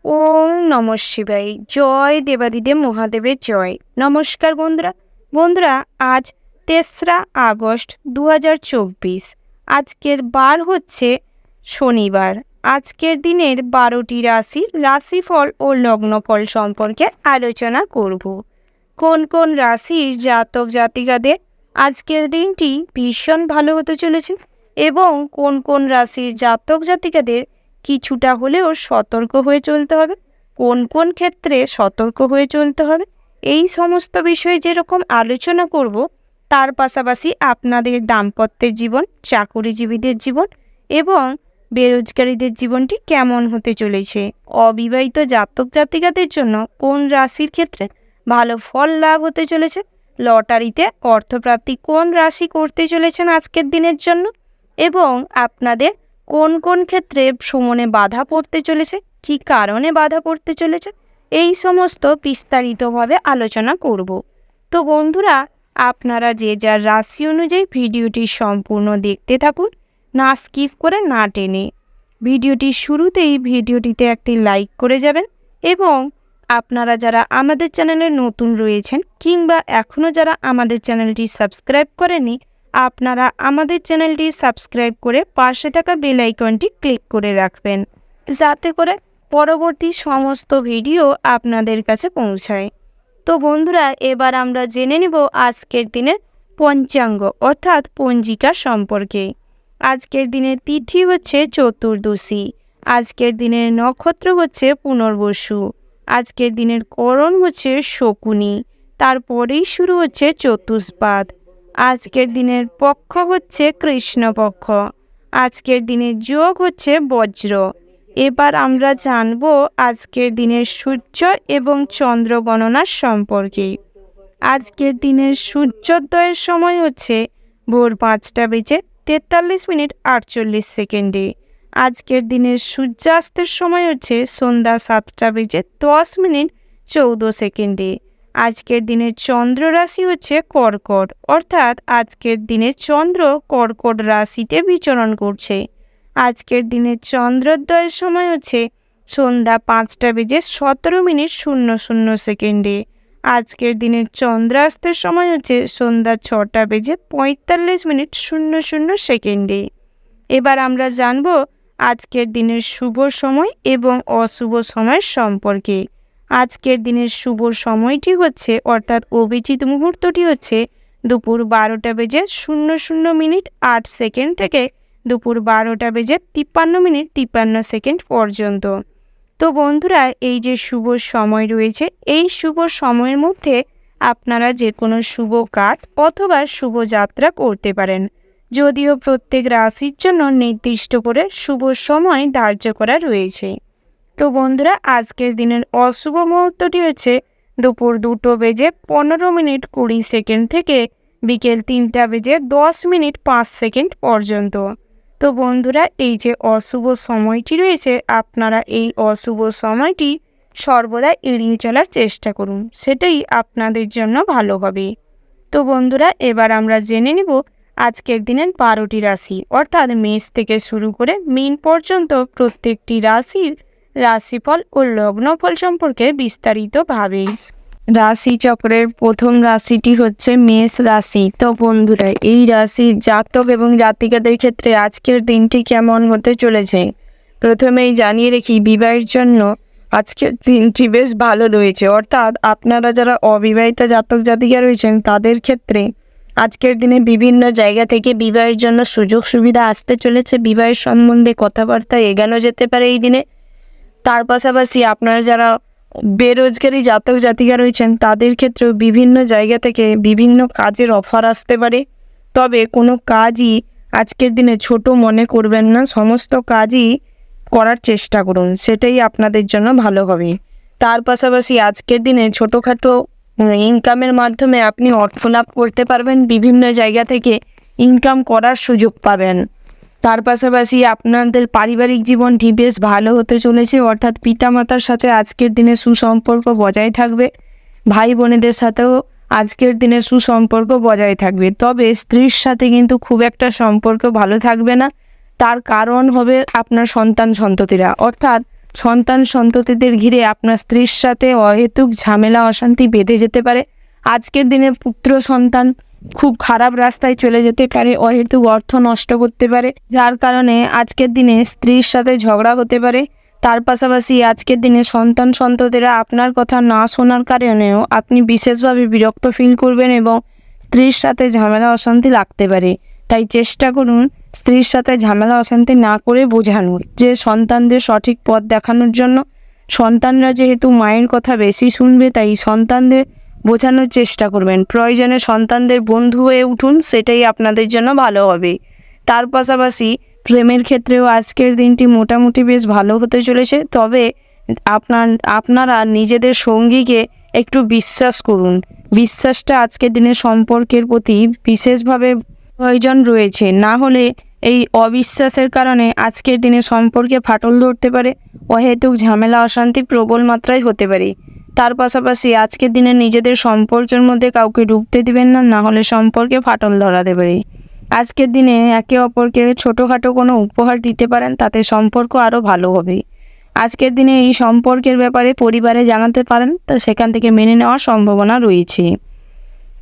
ওম নমঃ শিবায়। জয় দেবাদিদেব মহাদেবের জয়। নমস্কার বন্ধুরা আজ ৩রা আগস্ট ২০২৪। আজকের বার হচ্ছে শনিবার। আজকের দিনের ১২টি রাশির রাশিফল ও লগ্নফল সম্পর্কে আলোচনা করব। কোন কোন রাশির জাতক জাতিকাদের আজকের দিনটি ভীষণ ভালো হতে চলেছে এবং কোন কোন রাশির জাতক জাতিকাদের কিছুটা হলেও সতর্ক হয়ে চলতে হবে, কোন কোন ক্ষেত্রে সতর্ক হয়ে চলতে হবে, এই সমস্ত বিষয়ে যেরকম আলোচনা করব, তার পাশাপাশি আপনাদের দাম্পত্যের জীবন, চাকুরিজীবীদের জীবন এবং বেরোজগারীদের জীবনটি কেমন হতে চলেছে, অবিবাহিত জাতক জাতিকাদের জন্য কোন রাশির ক্ষেত্রে ভালো ফল লাভ হতে চলেছে, লটারিতে অর্থপ্রাপ্তি কোন রাশি করতে চলেছেন আজকের দিনের জন্য এবং আপনাদের কোন কোন ক্ষেত্রে ভ্রমণে বাধা পড়তে চলেছে, কী কারণে বাধা পড়তে চলেছে, এই সমস্ত বিস্তারিতভাবে আলোচনা করব। তো বন্ধুরা, আপনারা যে যার রাশি অনুযায়ী ভিডিওটি সম্পূর্ণ দেখতে থাকুন, না স্কিপ করে না টেনে। ভিডিওটির শুরুতেই ভিডিওটিতে একটি লাইক করে যাবেন এবং আপনারা যারা আমাদের চ্যানেলে নতুন রয়েছেন কিংবা এখনও যারা আমাদের চ্যানেলটি সাবস্ক্রাইব করেননি, আপনারা আমাদের চ্যানেলটি সাবস্ক্রাইব করে পাশে থাকা বেল আইকনটি ক্লিক করে রাখবেন, যাতে করে পরবর্তী সমস্ত ভিডিও আপনাদের কাছে পৌঁছায়। তো বন্ধুরা, এবার আমরা জেনে নেব আজকের দিনের পঞ্চাঙ্গ অর্থাৎ পঞ্জিকা সম্পর্কে। আজকের দিনের তিথি হচ্ছে চতুর্দশী। আজকের দিনের নক্ষত্র হচ্ছে পুনর্বসু। আজকের দিনের করণ হচ্ছে শকুনি। তারপরেই শুরু হচ্ছে চতুষ্পাদ। আজকের দিনের পক্ষ হচ্ছে কৃষ্ণপক্ষ। আজকের দিনের যোগ হচ্ছে বজ্র। এবার আমরা জানব আজকের দিনের সূর্য এবং চন্দ্র গণনা সম্পর্কে। আজকের দিনের সূর্যোদয়ের সময় হচ্ছে ভোর ৫টা বেজে ৪৩ মিনিট ৪৮ সেকেন্ডে। আজকের দিনের সূর্যাস্তের সময় হচ্ছে সন্ধ্যা ৭টা বেজে ১০ মিনিট ১৪ সেকেন্ডে। আজকের দিনের চন্দ্র রাশি হচ্ছে কর্কট, অর্থাৎ আজকের দিনে চন্দ্র কর্কট রাশিতে বিচরণ করছে। আজকের দিনের চন্দ্রোদয়ের সময় হচ্ছে সন্ধ্যা ৫টা বেজে ১৭ মিনিট ০০ সেকেন্ডে। আজকের দিনের চন্দ্রাস্তের সময় হচ্ছে সন্ধ্যা ৬টা বেজে ৪৫ মিনিট ০০ সেকেন্ডে। এবার আমরা জানব আজকের দিনের শুভ সময় এবং অশুভ সময় সম্পর্কে। আজকের দিনের শুভ সময়টি হচ্ছে অর্থাৎ অভিজিৎ মুহূর্তটি হচ্ছে দুপুর ১২টা বেজে ০০ মিনিট ৮ সেকেন্ড থেকে দুপুর ১২টা বেজে ৫৩ মিনিট ৫৩ সেকেন্ড পর্যন্ত। তো বন্ধুরা, এই যে শুভ সময় রয়েছে, এই শুভ সময়ের মধ্যে আপনারা যে কোনো শুভ কাজ অথবা শুভ যাত্রা করতে পারেন, যদিও প্রত্যেক রাশির জন্য নির্দিষ্ট করে শুভ সময় ধার্য করা রয়েছে। তো বন্ধুরা, আজকের দিনের অশুভ মুহূর্তটি হচ্ছে দুপুর ২টো বেজে ১৫ মিনিট ২০ সেকেন্ড থেকে বিকেল ৩টা বেজে ১০ মিনিট ৫ সেকেন্ড পর্যন্ত। তো বন্ধুরা, এই যে অশুভ সময়টি রয়েছে, আপনারা এই অশুভ সময়টি সর্বদা এড়িয়ে চলার চেষ্টা করুন, সেটাই আপনাদের জন্য ভালো হবে। তো বন্ধুরা, এবার আমরা জেনে নেব আজকের দিনের ১২টি রাশি অর্থাৎ মেষ থেকে শুরু করে মীন পর্যন্ত প্রত্যেকটি রাশির রাশিফল ও লগ্নফল সম্পর্কে বিস্তারিতভাবে। রাশিচক্রের প্রথম রাশিটি হচ্ছে মেষ রাশি। তো বন্ধুরা, এই রাশির জাতক এবং জাতিকাদের ক্ষেত্রে আজকের দিনটি কেমন হতে চলেছে প্রথমেই জানিয়ে রেখি, বিবাহের জন্য আজকের দিনটি বেশ ভালো রয়েছে। অর্থাৎ আপনারা যারা অবিবাহিত জাতক জাতিকা রয়েছেন তাদের ক্ষেত্রে আজকের দিনে বিভিন্ন জায়গা থেকে বিবাহের জন্য সুযোগ সুবিধা আসতে চলেছে। বিবাহের সম্বন্ধে কথাবার্তা এগানো যেতে পারে এই দিনে। তার পাশাপাশি আপনারা যারা বেরোজগারি জাতক জাতিকা রয়েছেন তাদের ক্ষেত্রেও বিভিন্ন জায়গা থেকে বিভিন্ন কাজের অফার আসতে পারে। তবে কোনো কাজই আজকের দিনে ছোট মনে করবেন না, সমস্ত কাজই করার চেষ্টা করুন, সেটাই আপনাদের জন্য ভালো হবে। তার পাশাপাশি আজকের দিনে ছোটোখাটো ইনকামের মাধ্যমে আপনি অর্থ লাভ করতে পারবেন, বিভিন্ন জায়গা থেকে ইনকাম করার সুযোগ পাবেন। তার পাশাপাশি আপনাদের পারিবারিক জীবনটি বেশ ভালো হতে চলেছে, অর্থাৎ পিতামাতার সাথে আজকের দিনে সুসম্পর্ক বজায় থাকবে, ভাই বোনেদের সাথেও আজকের দিনে সুসম্পর্ক বজায় থাকবে। তবে স্ত্রীর সাথে কিন্তু খুব একটা সম্পর্ক ভালো থাকবে না, তার কারণ হবে আপনার সন্তান সন্ততিরা, অর্থাৎ সন্তান সন্ততিদের ঘিরে আপনার স্ত্রীর সাথে অহেতুক ঝামেলা অশান্তি বেঁধে যেতে পারে। আজকের দিনে পুত্র সন্তান খুব খারাপ রাস্তায় চলে যেতে পারে, অহেতুক অর্থ নষ্ট করতে পারে, যার কারণে আজকের দিনে স্ত্রীর সাথে ঝগড়া হতে পারে। তার পাশাপাশি আজকের দিনে সন্তান সন্ততিরা আপনার কথা না শোনার কারণেও আপনি বিশেষভাবে বিরক্ত ফিল করবেন এবং স্ত্রীর সাথে ঝামেলা অশান্তি লাগতে পারে। তাই চেষ্টা করুন স্ত্রীর সাথে ঝামেলা অশান্তি না করে বোঝানোর, যে সন্তানদের সঠিক পথ দেখানোর জন্য। সন্তানরা যেহেতু মায়ের কথা বেশি শুনবে, তাই সন্তানদের বোঝানোর চেষ্টা করবেন। প্রয়োজনে সন্তানদের বন্ধু হয়ে উঠুন, সেটাই আপনাদের জন্য ভালো হবে। তার পাশাপাশি প্রেমের ক্ষেত্রেও আজকের দিনটি মোটামুটি বেশ ভালো হতে চলেছে। তবে আপনারা নিজেদের সঙ্গীকে একটু বিশ্বাস করুন। বিশ্বাসটা আজকের দিনে সম্পর্কের প্রতি বিশেষভাবে প্রয়োজন রয়েছে। না হলে এই অবিশ্বাসের কারণে আজকের দিনে সম্পর্কে ফাটল ধরতে পারে, অহেতুক ঝামেলা অশান্তি প্রবল মাত্রায় হতে পারে। তার পাশাপাশি আজকের দিনে নিজেদের সম্পর্কের মধ্যে কাউকে ঢুকতে দিবেন না, না হলে সম্পর্কে ফাটল ধরাতে পারে। আজকের দিনে একে অপরকে ছোটোখাটো কোনো উপহার দিতে পারেন, তাতে সম্পর্ক আরও ভালো হবে। আজকের দিনে এই সম্পর্কের ব্যাপারে পরিবারে জানাতে পারেন, তা সেখান থেকে মেনে নেওয়ার সম্ভাবনা রয়েছে।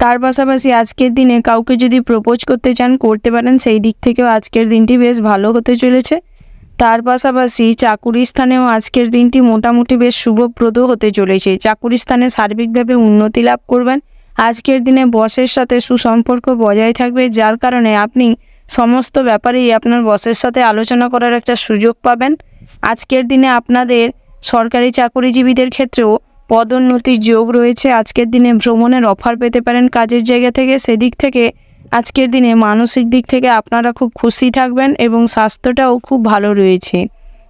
তার পাশাপাশি আজকের দিনে কাউকে যদি প্রপোজ করতে চান করতে পারেন, সেই দিক থেকেও আজকের দিনটি বেশ ভালো হতে চলেছে। তার পাশাপাশি চাকুরি স্থানেও আজকের দিনটি মোটামুটি বেশ শুভপ্রদ হতে চলেছে। চাকুরি স্থানে সার্বিকভাবে উন্নতি লাভ করবেন। আজকের দিনে বসের সাথে সুসম্পর্ক বজায় থাকবে, যার কারণে আপনি সমস্ত ব্যাপারেই আপনার বসের সাথে আলোচনা করার একটা সুযোগ পাবেন। আজকের দিনে আপনাদের সরকারি চাকুরিজীবীদের ক্ষেত্রেও পদোন্নতির যোগ রয়েছে। আজকের দিনে ভ্রমণের অফার পেতে পারেন কাজের জায়গা থেকে। সেদিক থেকে আজকের দিনে মানসিক দিক থেকে আপনারা খুব খুশি থাকবেন এবং স্বাস্থ্যটাও খুব ভালো রয়েছে।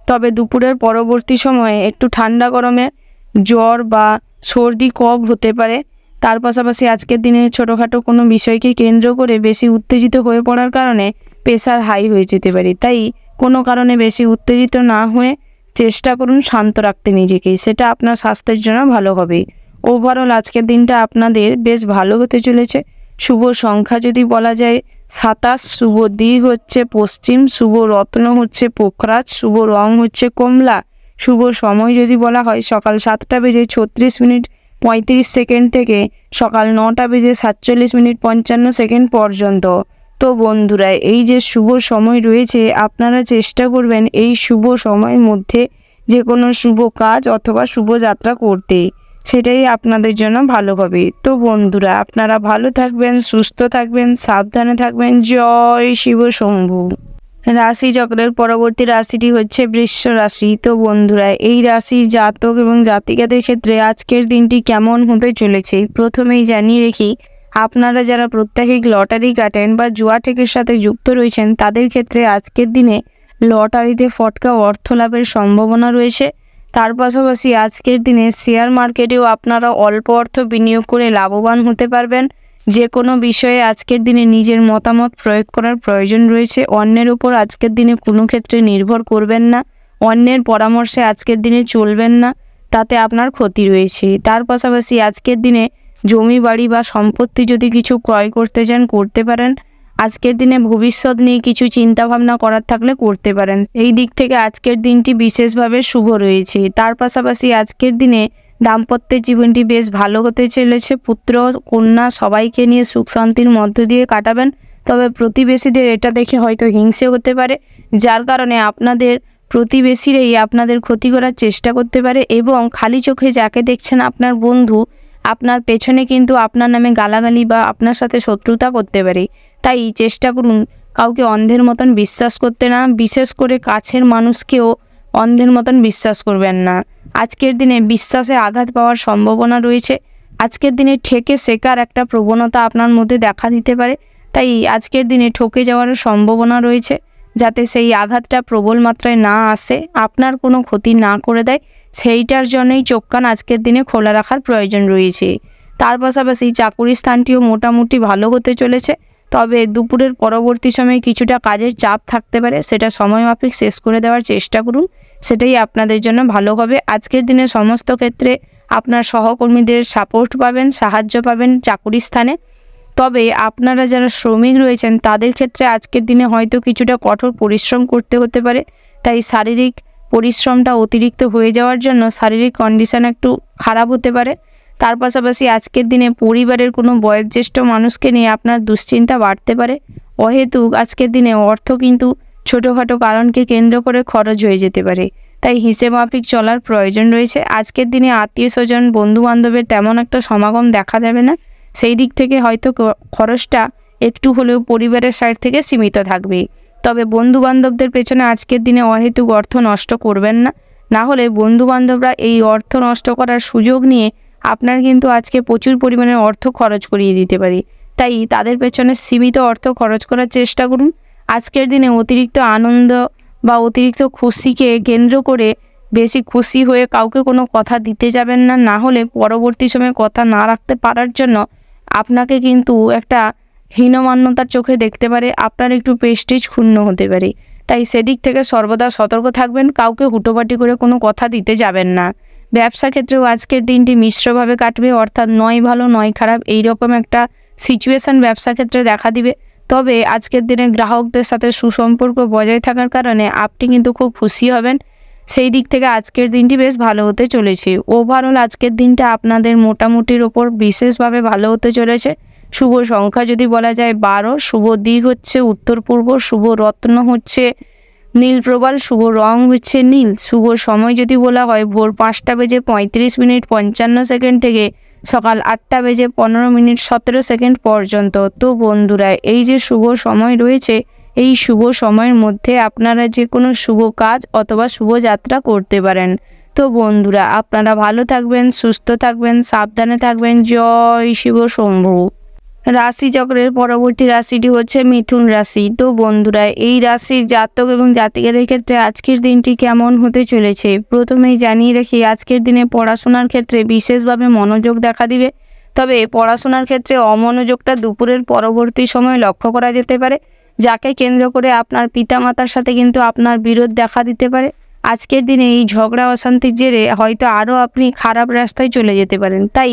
তবে দুপুরের পরবর্তী সময়ে একটু ঠান্ডা গরমে জ্বর বা সর্দি কফ হতে পারে। তার পাশাপাশি আজকের দিনে ছোটোখাটো কোনো বিষয়কে কেন্দ্র করে বেশি উত্তেজিত হয়ে পড়ার কারণে প্রেশার হাই হয়ে যেতে পারে। তাই কোনো কারণে বেশি উত্তেজিত না হয়ে চেষ্টা করুন শান্ত রাখতে নিজেকে, সেটা আপনার স্বাস্থ্যের জন্য ভালো হবে। ওভারঅল আজকের দিনটা আপনাদের বেশ ভালো হতে চলেছে। শুভ সংখ্যা যদি বলা যায় 27, শুভ দিক হচ্ছে পশ্চিম, শুভ রত্ন হচ্ছে পোখরাজ, শুভ রং হচ্ছে কমলা, শুভ সময় যদি বলা হয় সকাল 7:36:35 থেকে সকাল 9:47:55 পর্যন্ত। তো বন্ধুরা, এই যে শুভ সময় রয়েছে, আপনারা চেষ্টা করবেন এই শুভ সময়ের মধ্যে যে কোনো শুভ কাজ অথবা শুভ যাত্রা করতে, সেটাই আপনাদের জন্য ভালো হবে। তো বন্ধুরা, আপনারা ভালো থাকবেন, সুস্থ থাকবেন, সাবধানে থাকবেন। জয় শিব শম্ভু। রাশি চক্রের পরবর্তী রাশিটি হচ্ছে বৃষ রাশি। তো বন্ধুরা, এই রাশির জাতক এবং জাতিকাদের ক্ষেত্রে আজকের দিনটি কেমন হতে চলেছে প্রথমেই জানিয়ে রেখি, আপনারা যারা প্রত্যাহিক লটারি কাটেন বা জুয়া ঠেকের সাথে যুক্ত রয়েছেন, তাদের ক্ষেত্রে আজকের দিনে লটারিতে ফটকা অর্থ লাভের সম্ভাবনা রয়েছে। তার পাশাপাশি আজকের দিনে শেয়ার মার্কেটেও আপনারা অল্প অর্থ বিনিয়োগ করে লাভবান হতে পারবেন। যে কোনো বিষয়ে আজকের দিনে নিজের মতামত প্রয়োগ করার প্রয়োজন রয়েছে। অন্যের উপর আজকের দিনে কোনো ক্ষেত্রে নির্ভর করবেন না, অন্যের পরামর্শে আজকের দিনে চলবেন না, তাতে আপনার ক্ষতি রয়েছে। তার পাশাপাশি আজকের দিনে জমি বাড়ি বা সম্পত্তি যদি কিছু ক্রয় করতে চান করতে পারেন। আজকের দিনে ভবিষ্যৎ নিয়ে কিছু চিন্তাভাবনা করার থাকলে করতে পারেন। এই দিক থেকে আজকের দিনটি বিশেষভাবে শুভ রয়েছে। তার পাশাপাশি আজকের দিনে দাম্পত্যের জীবনটি বেশ ভালো হতে চলেছে। পুত্র কন্যা সবাইকে নিয়ে সুখ শান্তির মধ্য দিয়ে কাটাবেন। তবে প্রতিবেশীদের এটা দেখে হয়তো হিংসে হতে পারে, যার কারণে আপনাদের প্রতিবেশীরাই আপনাদের ক্ষতি করার চেষ্টা করতে পারে এবং খালি চোখে যাকে দেখছেন আপনার বন্ধু, আপনার পেছনে কিন্তু আপনার নামে গালাগালি বা আপনার সাথে শত্রুতা করতে পারে। তাই চেষ্টা করুন কাউকে অন্ধের মতন বিশ্বাস করতে না, বিশেষ করে কাছের মানুষকেও অন্ধের মতন বিশ্বাস করবেন না। আজকের দিনে বিশ্বাসে আঘাত পাওয়ার সম্ভাবনা রয়েছে। আজকের দিনে ঠেকে শেখার একটা প্রবণতা আপনার মধ্যে দেখা দিতে পারে। তাই আজকের দিনে ঠকে যাওয়ার সম্ভাবনা রয়েছে, যাতে সেই আঘাতটা প্রবল মাত্রায় না আসে, আপনার কোনো ক্ষতি না করে দেয়, সেইটার জন্যই চোখ কান আজকের দিনে খোলা রাখার প্রয়োজন রয়েছে। তার পাশাপাশি চাকুরি স্থানটিও মোটামুটি ভালো হতে চলেছে। তবে দুপুরের পরবর্তী সময়ে কিছুটা কাজের চাপ থাকতে পারে, সেটা সময়মাফিক শেষ করে দেওয়ার চেষ্টা করুন, সেটাই আপনাদের জন্য ভালো হবে। আজকের দিনে সমস্ত ক্ষেত্রে আপনার সহকর্মীদের সাপোর্ট পাবেন, সাহায্য পাবেন চাকুরি স্থানে। তবে আপনারা যারা শ্রমিক রয়েছেন, তাদের ক্ষেত্রে আজকের দিনে হয়তো কিছুটা কঠোর পরিশ্রম করতে হতে পারে। তাই শারীরিক পরিশ্রমটা অতিরিক্ত হয়ে যাওয়ার জন্য শারীরিক কন্ডিশন একটু খারাপ হতে পারে। তার পাশাপাশি আজকের দিনে পরিবারের কোনো বয়োজ্যেষ্ঠ মানুষকে নিয়ে আপনার দুশ্চিন্তা বাড়তে পারে। অহেতুক আজকের দিনে অর্থ কিন্তু ছোটোখাটো কারণকে কেন্দ্র করে খরচ হয়ে যেতে পারে, তাই হিসেব মাফিক চলার প্রয়োজন রয়েছে। আজকের দিনে আত্মীয় স্বজন বন্ধু বান্ধবের তেমন একটা সমাগম দেখা যাবে না, সেই দিক থেকে হয়তো খরচটা একটু হলেও পরিবারের সাইড থেকে সীমিত থাকবে। তবে বন্ধু বান্ধবদের পেছনে আজকের দিনে অহেতুক অর্থ নষ্ট করবেন না, না হলে বন্ধু বান্ধবরা এই অর্থ নষ্ট করার সুযোগ নিয়ে আপনার কিন্তু আজকে প্রচুর পরিমাণে অর্থ খরচ করিয়ে দিতে পারে। তাই তাদের পেছনে সীমিত অর্থ খরচ করার চেষ্টা করুন। আজকের দিনে অতিরিক্ত আনন্দ বা অতিরিক্ত খুশিকে কেন্দ্র করে বেশি খুশি হয়ে কাউকে কোনো কথা দিতে যাবেন না, না হলে পরবর্তী সময়ে কথা না রাখতে পারার জন্য আপনাকে কিন্তু একটা হীনমান্যতার চোখে দেখতে পারে, আপনার একটু প্রেস্টিজ ক্ষুণ্ণ হতে পারে। তাই সেদিক থেকে সর্বদা সতর্ক থাকবেন, কাউকে হুটোপাটি করে কোনো কথা দিতে যাবেন না। ব্যবসা ক্ষেত্রেও আজকের দিনটি মিশ্রভাবে কাটবে, অর্থাৎ নয় ভালো নয় খারাপ এইরকম একটা সিচুয়েশান ব্যবসা ক্ষেত্রে দেখা দিবে। তবে আজকের দিনে গ্রাহকদের সাথে সুসম্পর্ক বজায় থাকার কারণে আপনি কিন্তু খুব খুশি হবেন, সেই দিক থেকে আজকের দিনটি বেশ ভালো হতে চলেছে। ওভারঅল আজকের দিনটা আপনাদের মোটামুটির ওপর বিশেষভাবে ভালো হতে চলেছে। শুভ সংখ্যা যদি বলা যায় 12, শুভ দিক হচ্ছে উত্তর পূর্ব, শুভ রত্ন হচ্ছে নীল প্রবাল, শুভ রং হচ্ছে নীল। শুভ সময় যদি বলা হয় ভোর 5:35:55 থেকে সকাল 8:15:17 পর্যন্ত। তো বন্ধুরা, এই যে শুভ সময় রয়েছে, এই শুভ সময়ের মধ্যে আপনারা যে কোনো শুভ কাজ অথবা শুভযাত্রা করতে পারেন। তো বন্ধুরা, আপনারা ভালো থাকবেন, সুস্থ থাকবেন, সাবধানে থাকবেন। জয় শিব শম্ভু। রাশিচক্রের পরবর্তী রাশিটি হচ্ছে মিথুন রাশি। তো বন্ধুরা, এই রাশির জাতক এবং জাতিকাদের ক্ষেত্রে আজকের দিনটি কেমন হতে চলেছে প্রথমেই জানিয়ে রাখি, আজকের দিনে পড়াশোনার ক্ষেত্রে বিশেষভাবে মনোযোগ দেখা দিবে। তবে পড়াশোনার ক্ষেত্রে অমনোযোগটা দুপুরের পরবর্তী সময় লক্ষ্য করা যেতে পারে, যাকে কেন্দ্র করে আপনার পিতামাতার সাথে কিন্তু আপনার বিরোধ দেখা দিতে পারে। আজকের দিনে এই ঝগড়া অশান্তির জেরে হয়তো আরও আপনি খারাপ রাস্তায় চলে যেতে পারেন। তাই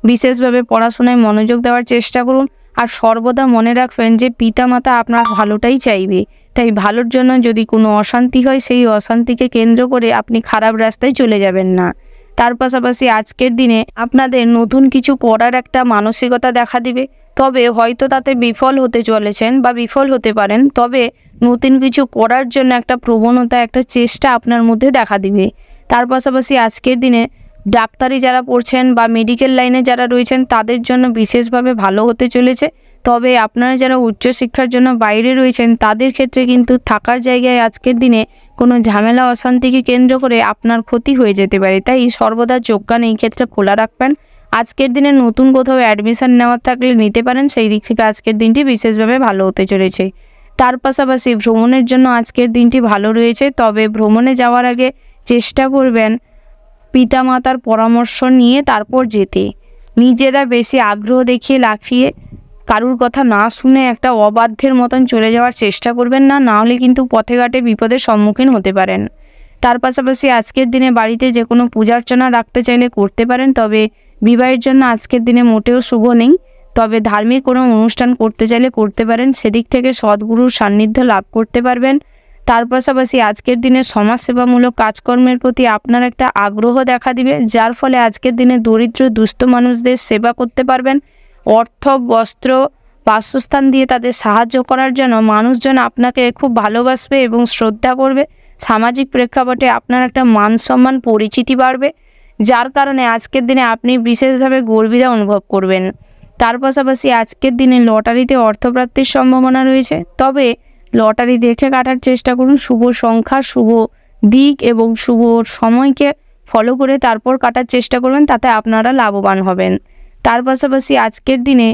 বিশেষভাবে পড়াশোনায় মনোযোগ দেওয়ার চেষ্টা করুন, আর সর্বদা মনে রাখবেন যে পিতামাতা আপনার ভালোটাই চাইবে। তাই ভালোর জন্য যদি কোনো অশান্তি হয়, সেই অশান্তিকে কেন্দ্র করে আপনি খারাপ রাস্তায় চলে যাবেন না। তার পাশাপাশি আজকের দিনে আপনাদের নতুন কিছু করার একটা মানসিকতা দেখা দিবে, তবে হয়তো তাতে বিফল হতে চলেছেন বা বিফল হতে পারেন। তবে নতুন কিছু করার জন্য একটা প্রবণতা, একটা চেষ্টা আপনার মধ্যে দেখা দিবে। তার পাশাপাশি আজকের দিনে ডাক্তারি যারা পড়ছেন বা মেডিকেল লাইনে যারা রয়েছেন তাদের জন্য বিশেষভাবে ভালো হতে চলেছে। তবে আপনারা যারা উচ্চশিক্ষার জন্য বাইরে রয়েছেন তাদের ক্ষেত্রে কিন্তু থাকার জায়গায় আজকের দিনে কোনো ঝামেলা অশান্তিকে কেন্দ্র করে আপনার ক্ষতি হয়ে যেতে পারে। তাই সর্বদা চোখ কান এই ক্ষেত্রে খোলা রাখবেন। আজকের দিনে নতুন কোথাও অ্যাডমিশন নেওয়ার থাকলে নিতে পারেন, সেই দিক থেকে আজকের দিনটি বিশেষভাবে ভালো হতে চলেছে। তার পাশাপাশি ভ্রমণের জন্য আজকের দিনটি ভালো রয়েছে, তবে ভ্রমণে যাওয়ার আগে চেষ্টা করবেন পিতামাতার পরামর্শ নিয়ে তারপর যেতে। নিজেরা বেশি আগ্রহ দেখিয়ে লাফিয়ে কারুর কথা না শুনে একটা অবাধ্যের মতন চলে যাওয়ার চেষ্টা করবেন না, নাহলে কিন্তু পথে ঘাটে বিপদের সম্মুখীন হতে পারেন। তার পাশাপাশি আজকের দিনে বাড়িতে যে কোনো পূজার্চনা রাখতে চাইলে করতে পারেন, তবে বিবাহের জন্য আজকের দিনে মোটেও শুভ নেই। তবে ধার্মিক কোনো অনুষ্ঠান করতে চাইলে করতে পারেন, সেদিক থেকে সদ্গুরুর সান্নিধ্য লাভ করতে পারবেন। তার পাশাপাশি আজকের দিনে সমাজসেবামূলক কাজকর্মের প্রতি আপনার একটা আগ্রহ দেখা দিবে, যার ফলে আজকের দিনে দরিদ্র দুস্থ মানুষদের সেবা করতে পারবেন। অর্থ, বস্ত্র, বাসস্থান দিয়ে তাদের সাহায্য করার জন্য মানুষজন আপনাকে খুব ভালোবাসবে এবং শ্রদ্ধা করবে। সামাজিক প্রেক্ষাপটে আপনার একটা মান সম্মান পরিচিতি বাড়বে, যার কারণে আজকের দিনে আপনি বিশেষভাবে গর্বিত অনুভব করবেন। তার পাশাপাশি আজকের দিনে লটারিতে অর্থপ্রাপ্তির সম্ভাবনা রয়েছে, তবে লটারি দেখে কাটার চেষ্টা করুন। শুভ সংখ্যা, শুভ দিক এবং শুভ সময়কে ফলো করে তারপর কাটার চেষ্টা করবেন, তাতে আপনারা লাভবান হবেন। তার পাশাপাশি আজকের দিনে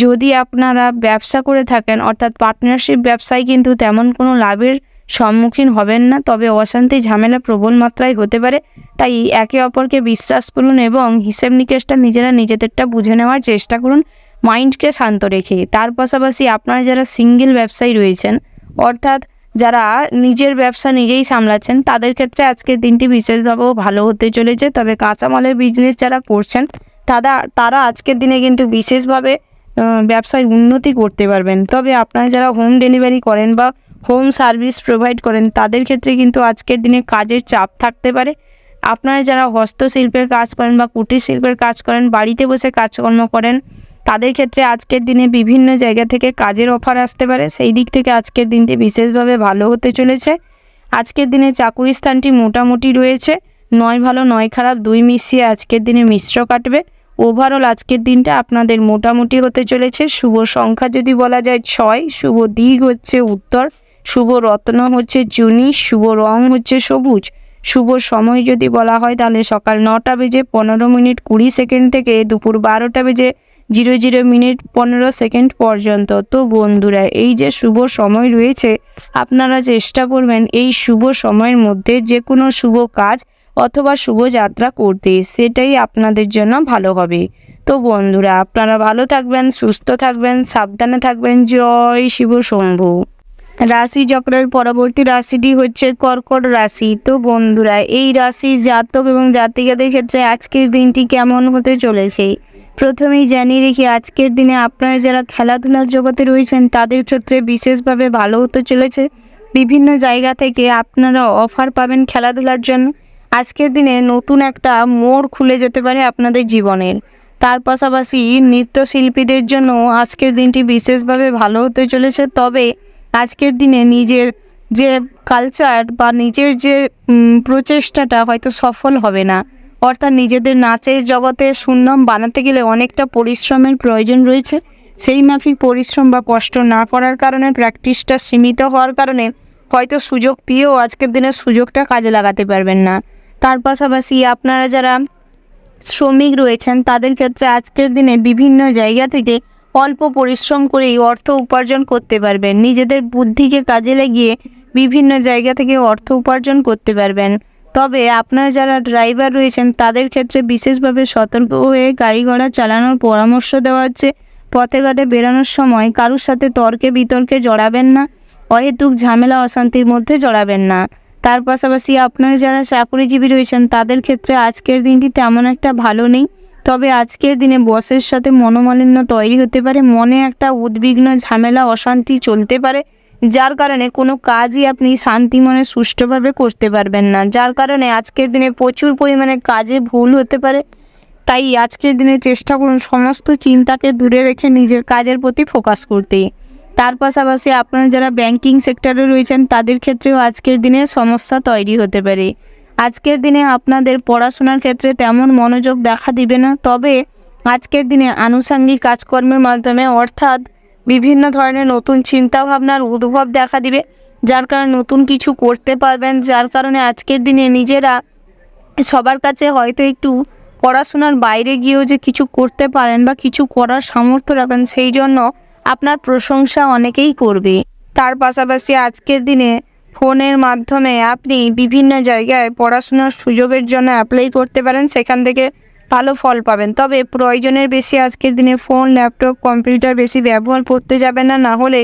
যদি আপনারা ব্যবসা করে থাকেন, অর্থাৎ পার্টনারশিপ ব্যবসায় কিন্তু তেমন কোনো লাভের সম্মুখীন হবেন না, তবে অশান্তি ঝামেলা প্রবল মাত্রায় হতে পারে। তাই একে অপরকে বিশ্বাস করুন এবং হিসেব নিকেশটা নিজেরা নিজেদেরটা বুঝে নেওয়ার চেষ্টা করুন, মাইন্ডকে শান্ত রেখে। তার পাশাপাশি আপনারা যারা সিঙ্গেল ব্যবসায়ী রয়েছেন, অর্থাৎ যারা নিজের ব্যবসা নিজেই সামলাচ্ছেন, তাদের ক্ষেত্রে আজকের দিনটি বিশেষভাবেও ভালো হতে চলেছে। তবে কাঁচামালের বিজনেস যারা করছেন তারা আজকের দিনে কিন্তু বিশেষভাবে ব্যবসায় উন্নতি করতে পারবেন। তবে আপনারা যারা হোম ডেলিভারি করেন বা হোম সার্ভিস প্রোভাইড করেন তাদের ক্ষেত্রে কিন্তু আজকের দিনে কাজের চাপ থাকতে পারে। আপনারা যারা হস্তশিল্পের কাজ করেন বা কুটির শিল্পের কাজ করেন, বাড়িতে বসে কাজকর্ম করেন, তাদের ক্ষেত্রে আজকের দিনে বিভিন্ন জায়গা থেকে কাজের অফার আসতে পারে। সেই দিক থেকে আজকের দিনটি বিশেষভাবে ভালো হতে চলেছে। আজকের দিনে চাকুরি স্থানটি মোটামুটি রয়েছে, নয় ভালো নয় খারাপ দুই মিশিয়ে আজকের দিনে মিশ্র কাটবে। ওভারঅল আজকের দিনটা আপনাদের মোটামুটি হতে চলেছে। শুভ সংখ্যা যদি বলা যায় 6, শুভ দিক হচ্ছে উত্তর, শুভ রত্ন হচ্ছে চুনি, শুভ রং হচ্ছে সবুজ। শুভ সময় যদি বলা হয় তাহলে সকাল 9টা বেজে 15 মিনিট 20 সেকেন্ড থেকে দুপুর 12টা বেজে 00 মিনিট 15 সেকেন্ড পর্যন্ত। তো বন্ধুরা, এই যে শুভ সময় রয়েছে, আপনারা চেষ্টা করবেন এই শুভ সময়ের মধ্যে যে কোনো শুভ কাজ অথবা শুভযাত্রা করতে, সেটাই আপনাদের জন্য ভালো হবে। তো বন্ধুরা, আপনারা ভালো থাকবেন, সুস্থ থাকবেন, সাবধানে থাকবেন। জয় শিব শম্ভু। রাশি চক্রের পরবর্তী রাশিটি হচ্ছে কর্কট রাশি। তো বন্ধুরা, এই রাশির জাতক এবং জাতিকাদের ক্ষেত্রে আজকের দিনটি কেমন হতে চলেছে প্রথমেই জানিয়ে রেখি, আজকের দিনে আপনারা যারা খেলাধুলার জগতে রয়েছেন তাদের ক্ষেত্রে বিশেষভাবে ভালো হতে চলেছে। বিভিন্ন জায়গা থেকে আপনারা অফার পাবেন খেলাধুলার জন্য। আজকের দিনে নতুন একটা মোড় খুলে যেতে পারে আপনাদের জীবনের। তার পাশাপাশি নৃত্যশিল্পীদের জন্য আজকের দিনটি বিশেষভাবে ভালো হতে চলেছে। তবে আজকের দিনে নিজের যে কালচার বা নিজের যে প্রচেষ্টাটা হয়তো সফল হবে না, অর্থাৎ নিজেদের নাচের জগতে সুনাম বানাতে গেলে অনেকটা পরিশ্রমের প্রয়োজন রয়েছে। সেই মাফিক পরিশ্রম বা কষ্ট না করার কারণে, প্র্যাকটিসটা সীমিত হওয়ার কারণে হয়তো সুযোগ পেয়েও আজকের দিনে সুযোগটা কাজে লাগাতে পারবেন না। তার পাশাপাশি আপনারা যারা শ্রমিক রয়েছেন তাদের ক্ষেত্রে আজকের দিনে বিভিন্ন জায়গা থেকে অল্প পরিশ্রম করেই অর্থ উপার্জন করতে পারবেন। নিজেদের বুদ্ধিকে কাজে লাগিয়ে বিভিন্ন জায়গা থেকে অর্থ উপার্জন করতে পারবেন। তবে আপনারা যারা ড্রাইভার রয়েছেন তাদের ক্ষেত্রে বিশেষভাবে সতর্ক হয়ে গাড়ি ঘোড়া চালানোর পরামর্শ দেওয়া হচ্ছে। পথে ঘাটে বেরানোর সময় কারুর সাথে তর্কে বিতর্কে জড়াবেন না, অহেতুক ঝামেলা অশান্তির মধ্যে জড়াবেন না। তার পাশাপাশি আপনারা যারা চাকরিজীবী রয়েছেন তাদের ক্ষেত্রে আজকের দিনটি তেমন একটা ভালো নেই। তবে আজকের দিনে বসের সাথে মনোমালিন্য তৈরি হতে পারে, মনে একটা উদ্বিগ্ন ঝামেলা অশান্তি চলতে পারে, যার কারণে কোনো কাজই আপনি শান্তি মনে সুষ্ঠুভাবে করতে পারবেন না। যার কারণে আজকের দিনে প্রচুর পরিমাণে কাজে ভুল হতে পারে। তাই আজকের দিনে চেষ্টা করুন সমস্ত চিন্তাকে দূরে রেখে নিজের কাজের প্রতি ফোকাস করতে। তার পাশাপাশি আপনারা যারা ব্যাংকিং সেক্টরে রয়েছেন তাদের ক্ষেত্রেও আজকের দিনে সমস্যা তৈরি হতে পারে। আজকের দিনে আপনাদের পড়াশোনার ক্ষেত্রে তেমন মনোযোগ দেখা দিবে না। তবে আজকের দিনে আনুষঙ্গিক কাজকর্মের মাধ্যমে, অর্থাৎ বিভিন্ন ধরনের নতুন চিন্তাভাবনার উদ্ভব দেখা দিবে, যার কারণে নতুন কিছু করতে পারবেন। যার কারণে আজকের দিনে নিজেরা সবার কাছে হয়তো একটু পড়াশোনার বাইরে গিয়েও যে কিছু করতে পারেন বা কিছু করার সামর্থ্য রাখেন, সেই জন্য আপনার প্রশংসা অনেকেই করবে। তার পাশাপাশি আজকের দিনে ফোনের মাধ্যমে আপনি বিভিন্ন জায়গায় পড়াশোনার সুযোগের জন্য অ্যাপ্লাই করতে পারেন, সেখান থেকে ভালো ফল পাবেন। তবে প্রয়োজনের বেশি আজকের দিনে ফোন, ল্যাপটপ, কম্পিউটার বেশি ব্যবহার করতে যাবেন না, না হলে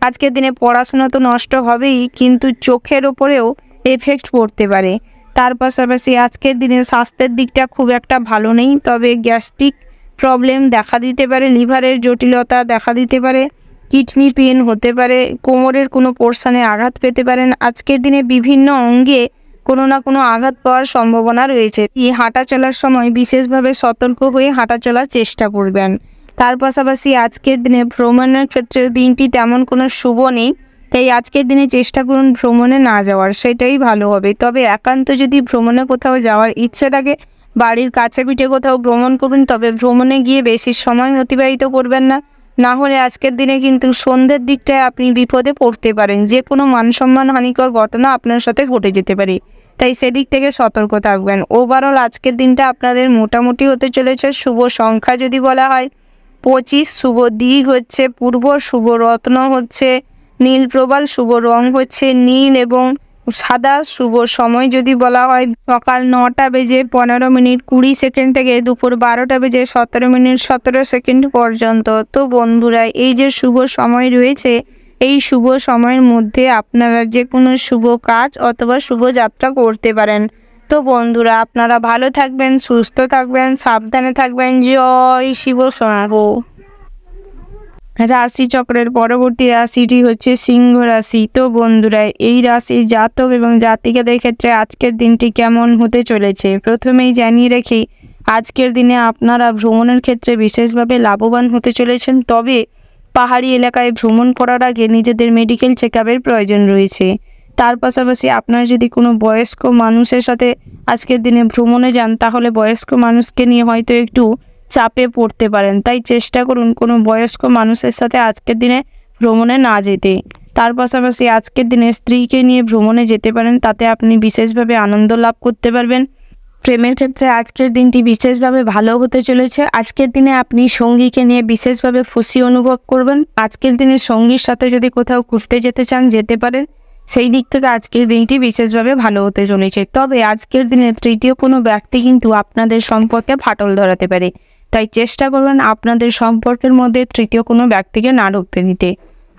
আজকের দিনে পড়াশোনা তো নষ্ট হবেই, কিন্তু চোখের ওপরেও এফেক্ট পড়তে পারে। তার পাশাপাশি আজকের দিনে স্বাস্থ্যের দিকটা খুব একটা ভালো নেই। তবে গ্যাস্ট্রিক প্রবলেম দেখা দিতে পারে, লিভারের জটিলতা দেখা দিতে পারে, কিডনি পেন হতে পারে, কোমরের কোনো পোর্শনে আঘাত পেতে পারেন। আজকের দিনে বিভিন্ন অঙ্গে কোনো না কোনো আঘাত পাওয়ার সম্ভাবনা রয়েছে। হাঁটা চলার সময় বিশেষভাবে সতর্ক হয়ে হাঁটা চলার চেষ্টা করবেন। তার পাশাপাশি আজকের দিনে ভ্রমণের ক্ষেত্রে দিনটি তেমন কোনো শুভ নেই, তাই আজকের দিনে চেষ্টা করুন ভ্রমণে না যাওয়ার, সেটাই ভালো হবে। তবে একান্ত যদি ভ্রমণে কোথাও যাওয়ার ইচ্ছে থাকে, বাড়ির কাছে পিঠে কোথাও ভ্রমণ করুন, তবে ভ্রমণে গিয়ে বেশি সময় অতিবাহিত করবেন না, না হলে আজকের দিনে কিন্তু সন্ধ্যের দিকটায় আপনি বিপদে পড়তে পারেন। যে কোনো মানসম্মান হানিকর ঘটনা আপনার সাথে ঘটে যেতে পারে, তাই সেদিক থেকে সতর্ক থাকবেন। ওভারঅল আজকের দিনটা আপনাদের মোটামুটি হতে চলেছে। শুভ সংখ্যা যদি বলা হয় 25, শুভ দিক হচ্ছে পূর্ব, শুভ রত্ন হচ্ছে নীল প্রবাল, শুভ রং হচ্ছে নীল এবং সাদা। শুভ সময় যদি বলা হয় সকাল 9টা বেজে 15 মিনিট 20 সেকেন্ড থেকে দুপুর 12টা বেজে 17 মিনিট 17 সেকেন্ড পর্যন্ত। তো বন্ধুরা, এই যে শুভ সময় রয়েছে, এই শুভ সময়ের মধ্যে আপনারা যে কোনো শুভ কাজ অথবা শুভযাত্রা করতে পারেন। তো বন্ধুরা, আপনারা ভালো থাকবেন, সুস্থ থাকবেন, সাবধানে থাকবেন। জয় শিব শম্ভু। রাশিচক্রের পরবর্তী রাশিটি হচ্ছে সিংহ রাশি। তো বন্ধুরা, এই রাশির জাতক এবং জাতিকাদের ক্ষেত্রে আজকের দিনটি কেমন হতে চলেছে প্রথমেই জানিয়ে রাখি, আজকের দিনে আপনারা ভ্রমণের ক্ষেত্রে বিশেষভাবে লাভবান হতে চলেছেন। তবে পাহাড়ি এলাকায় ভ্রমণ করার আগে নিজেদের মেডিকেল চেকআপের প্রয়োজন রয়েছে। তার পাশাপাশি আপনার যদি কোনো বয়স্ক মানুষের সাথে আজকের দিনে ভ্রমণে যান, তাহলে বয়স্ক মানুষকে নিয়ে হয়তো একটু চাপে পড়তে পারেন। তাই চেষ্টা করুন কোনো বয়স্ক মানুষের সাথে আজকের দিনে ভ্রমণে না যেতে। তার পাশাপাশি আজকের দিনে স্ত্রীকে নিয়ে ভ্রমণে যেতে পারেন, তাতে আপনি বিশেষভাবে আনন্দ লাভ করতে পারবেন। প্রেমের ক্ষেত্রে আজকের দিনটি বিশেষভাবে ভালো হতে চলেছে। আজকের দিনে আপনি সঙ্গীকে নিয়ে বিশেষভাবে খুশি অনুভব করবেন। আজকের দিনে সঙ্গীর সাথে যদি কোথাও ঘুরতে যেতে চান, যেতে পারেন। সেই দিক থেকে আজকের দিনটি বিশেষভাবে ভালো হতে চলেছে। তবে আজকের দিনে তৃতীয় কোনো ব্যক্তি কিন্তু আপনাদের সম্পর্কে ফাটল ধরাতে পারে, তাই চেষ্টা করবেন আপনাদের সম্পর্কের মধ্যে তৃতীয় কোনো ব্যক্তিকে না ঢুকতে দিতে।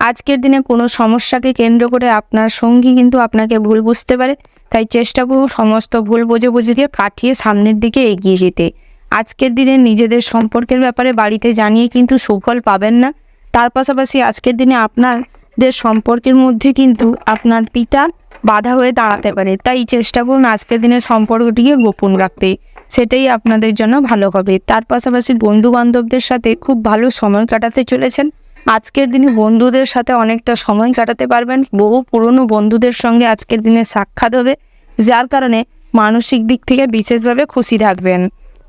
আজকের দিনে কোনো সমস্যাকে কেন্দ্র করে আপনার সঙ্গী কিন্তু আপনাকে ভুল বুঝতে পারে, তাই চেষ্টা করুন সমস্ত ভুল বোঝাবুঝি দিয়ে কাটিয়ে সামনের দিকে এগিয়ে যেতে। আজকের দিনে নিজেদের সম্পর্কের ব্যাপারে বাড়িতে জানিয়ে কিন্তু সুফল পাবেন না। তার পাশাপাশি আজকের দিনে আপনাদের সম্পর্কের মধ্যে কিন্তু আপনার পিতা বাধা হয়ে দাঁড়াতে পারে, তাই চেষ্টা করুন আজকের দিনের সম্পর্কটিকে গোপন রাখতে, সেটাই আপনাদের জন্য ভালো হবে। তার পাশাপাশি বন্ধু বান্ধবদের সাথে খুব ভালো সময় কাটাতে চলেছেন। আজকের দিনে বন্ধুদের সাথে অনেকটা সময় কাটাতে পারবেন। বহু পুরনো বন্ধুদের সঙ্গে আজকের দিনে সাক্ষাৎ হবে, যার কারণে মানসিক দিক থেকে বিশেষভাবে খুশি থাকবেন।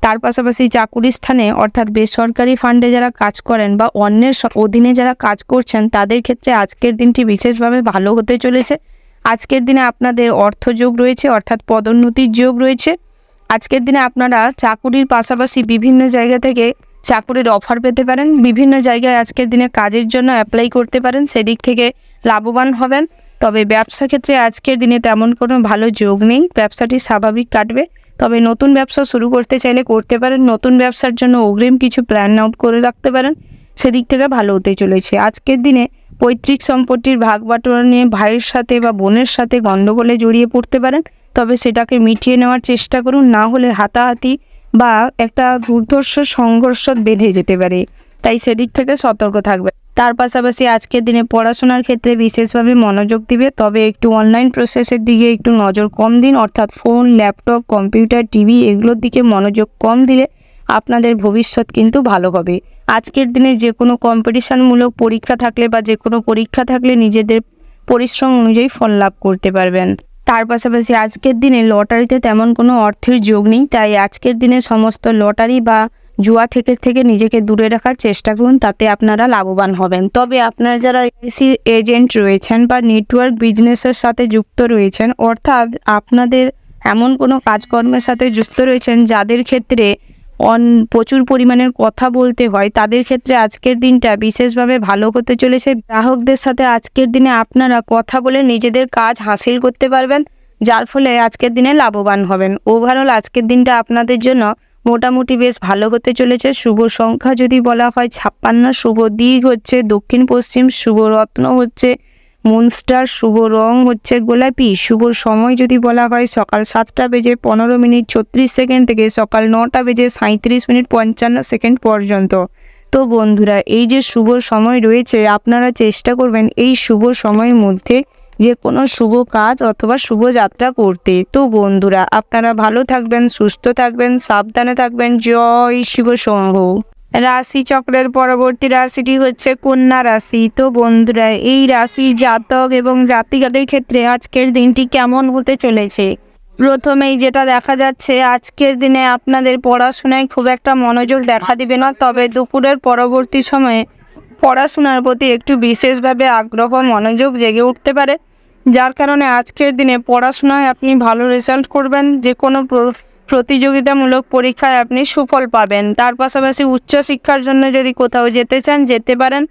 তার পাশাপাশি চাকুরি স্থানে অর্থাৎ বেসরকারি ফান্ডে যারা কাজ করেন বা অন্যের অধীনে যারা কাজ করছেন, তাদের ক্ষেত্রে আজকের দিনটি বিশেষভাবে ভালো হতে চলেছে। আজকের দিনে আপনাদের অর্থযোগ রয়েছে, অর্থাৎ পদোন্নতির যোগ রয়েছে। আজকের দিনে আপনারা চাকুরির পাশাপাশি বিভিন্ন জায়গা থেকে চাকুরির অফার পেতে পারেন। বিভিন্ন জায়গায় আজকের দিনে কাজের জন্য অ্যাপ্লাই করতে পারেন, সেদিক থেকে লাভবান হবেন। তবে ব্যবসা ক্ষেত্রে আজকের দিনে তেমন কোনো ভালো যোগ নেই, ব্যবসাটি স্বাভাবিক কাটবে। তবে নতুন ব্যবসা শুরু করতে চাইলে করতে পারেন। নতুন ব্যবসার জন্য অগ্রিম কিছু প্ল্যান আউট করে রাখতে পারেন, সেদিক থেকে ভালো হতে চলেছে। আজকের দিনে পৈতৃক সম্পত্তির ভাগ বাটোয়ারা নিয়ে ভাইয়ের সাথে বা বোনের সাথে গণ্ডগোলে জড়িয়ে পড়তে পারেন, তবে সেটাকে মিটিয়ে নেওয়ার চেষ্টা করুন, না হলে হাতাহাতি বা একটা দুর্ধর্ষ সংঘর্ষ বেঁধে যেতে পারে, তাই সেদিক থেকে সতর্ক থাকবে। তার পাশাপাশি আজকের দিনে পড়াশোনার ক্ষেত্রে বিশেষভাবে মনোযোগ দিবে, তবে একটু অনলাইন প্রসেসের দিকে একটু নজর কম দিন, অর্থাৎ ফোন, ল্যাপটপ, কম্পিউটার, টিভি এগুলোর দিকে মনোযোগ কম দিলে আপনাদের ভবিষ্যৎ কিন্তু ভালো হবে। আজকের দিনে যে কোনো কম্পিটিশনমূলক পরীক্ষা থাকলে বা যে কোনো পরীক্ষা থাকলে নিজেদের পরিশ্রম অনুযায়ী ফল লাভ করতে পারবেন। তার পাশাপাশি আজকের দিনে লটারিতে তেমন কোনো অর্থের যোগ নেই, তাই আজকের দিনে সমস্ত লটারি বা জুয়া ঠেকের থেকে নিজেকে দূরে রাখার চেষ্টা করুন, তাতে আপনারা লাভবান হবেন। তবে আপনারা যারা এলআইসির এজেন্ট রয়েছেন বা নেটওয়ার্ক বিজনেসের সাথে যুক্ত রয়েছেন, অর্থাৎ আপনাদের এমন কোনো কাজকর্মের সাথে যুক্ত রয়েছেন যাদের ক্ষেত্রে প্রচুর পরিমাণের কথা বলতে হয়, তাদের ক্ষেত্রে আজকের দিনটা বিশেষভাবে ভালো হতে চলেছে। গ্রাহকদের সাথে আজকের দিনে আপনারা কথা বলে নিজেদের কাজ হাসিল করতে পারবেন, যার ফলে আজকের দিনে লাভবান হবেন। ওভারঅল আজকের দিনটা আপনাদের জন্য মোটামুটি বেশ ভালো হতে চলেছে। শুভ সংখ্যা যদি বলা হয় 56, শুভ দিক হচ্ছে দক্ষিণ পশ্চিম, শুভ রত্ন হচ্ছে মুনস্টার, শুভ রং হচ্ছে গোলাপি, শুভ সময় যদি বলা হয় সকাল 7টা বেজে 15 মিনিট 36 সেকেন্ড থেকে সকাল 9টা বেজে 37 মিনিট 55 সেকেন্ড পর্যন্ত। তো বন্ধুরা, এই যে শুভ সময় রয়েছে, আপনারা চেষ্টা করবেন এই শুভ সময়ের মধ্যে যে কোনো শুভ কাজ অথবা শুভ যাত্রা করতে। তো বন্ধুরা, আপনারা ভালো থাকবেন, সুস্থ থাকবেন, সাবধানে থাকবেন। জয় শিব শম্ভু। রাশি চক্রের পরবর্তী রাশিটি হচ্ছে কন্যা রাশি। তো বন্ধুরা, এই রাশির জাতক এবং জাতিকাদের ক্ষেত্রে আজকের দিনটি কেমন হতে চলেছে প্রথমেই যেটা দেখা যাচ্ছে, আজকের দিনে আপনাদের পড়াশোনায় খুব একটা মনোযোগ দেখা দিবে না, তবে দুপুরের পরবর্তী সময়ে পড়াশোনার প্রতি একটু বিশেষভাবে আগ্রহ মনোযোগ জেগে উঠতে পারে, যার কারণে আজকের দিনে পড়াশোনায় আপনি ভালো রেজাল্ট করবেন। যে কোনো প্রতিযোগিতামূলক পরীক্ষায় আপনি সুফল পাবেন। তার পাশাপাশি উচ্চশিক্ষার জন্য যদি কোথাও যেতে চান, যেতে পারেন।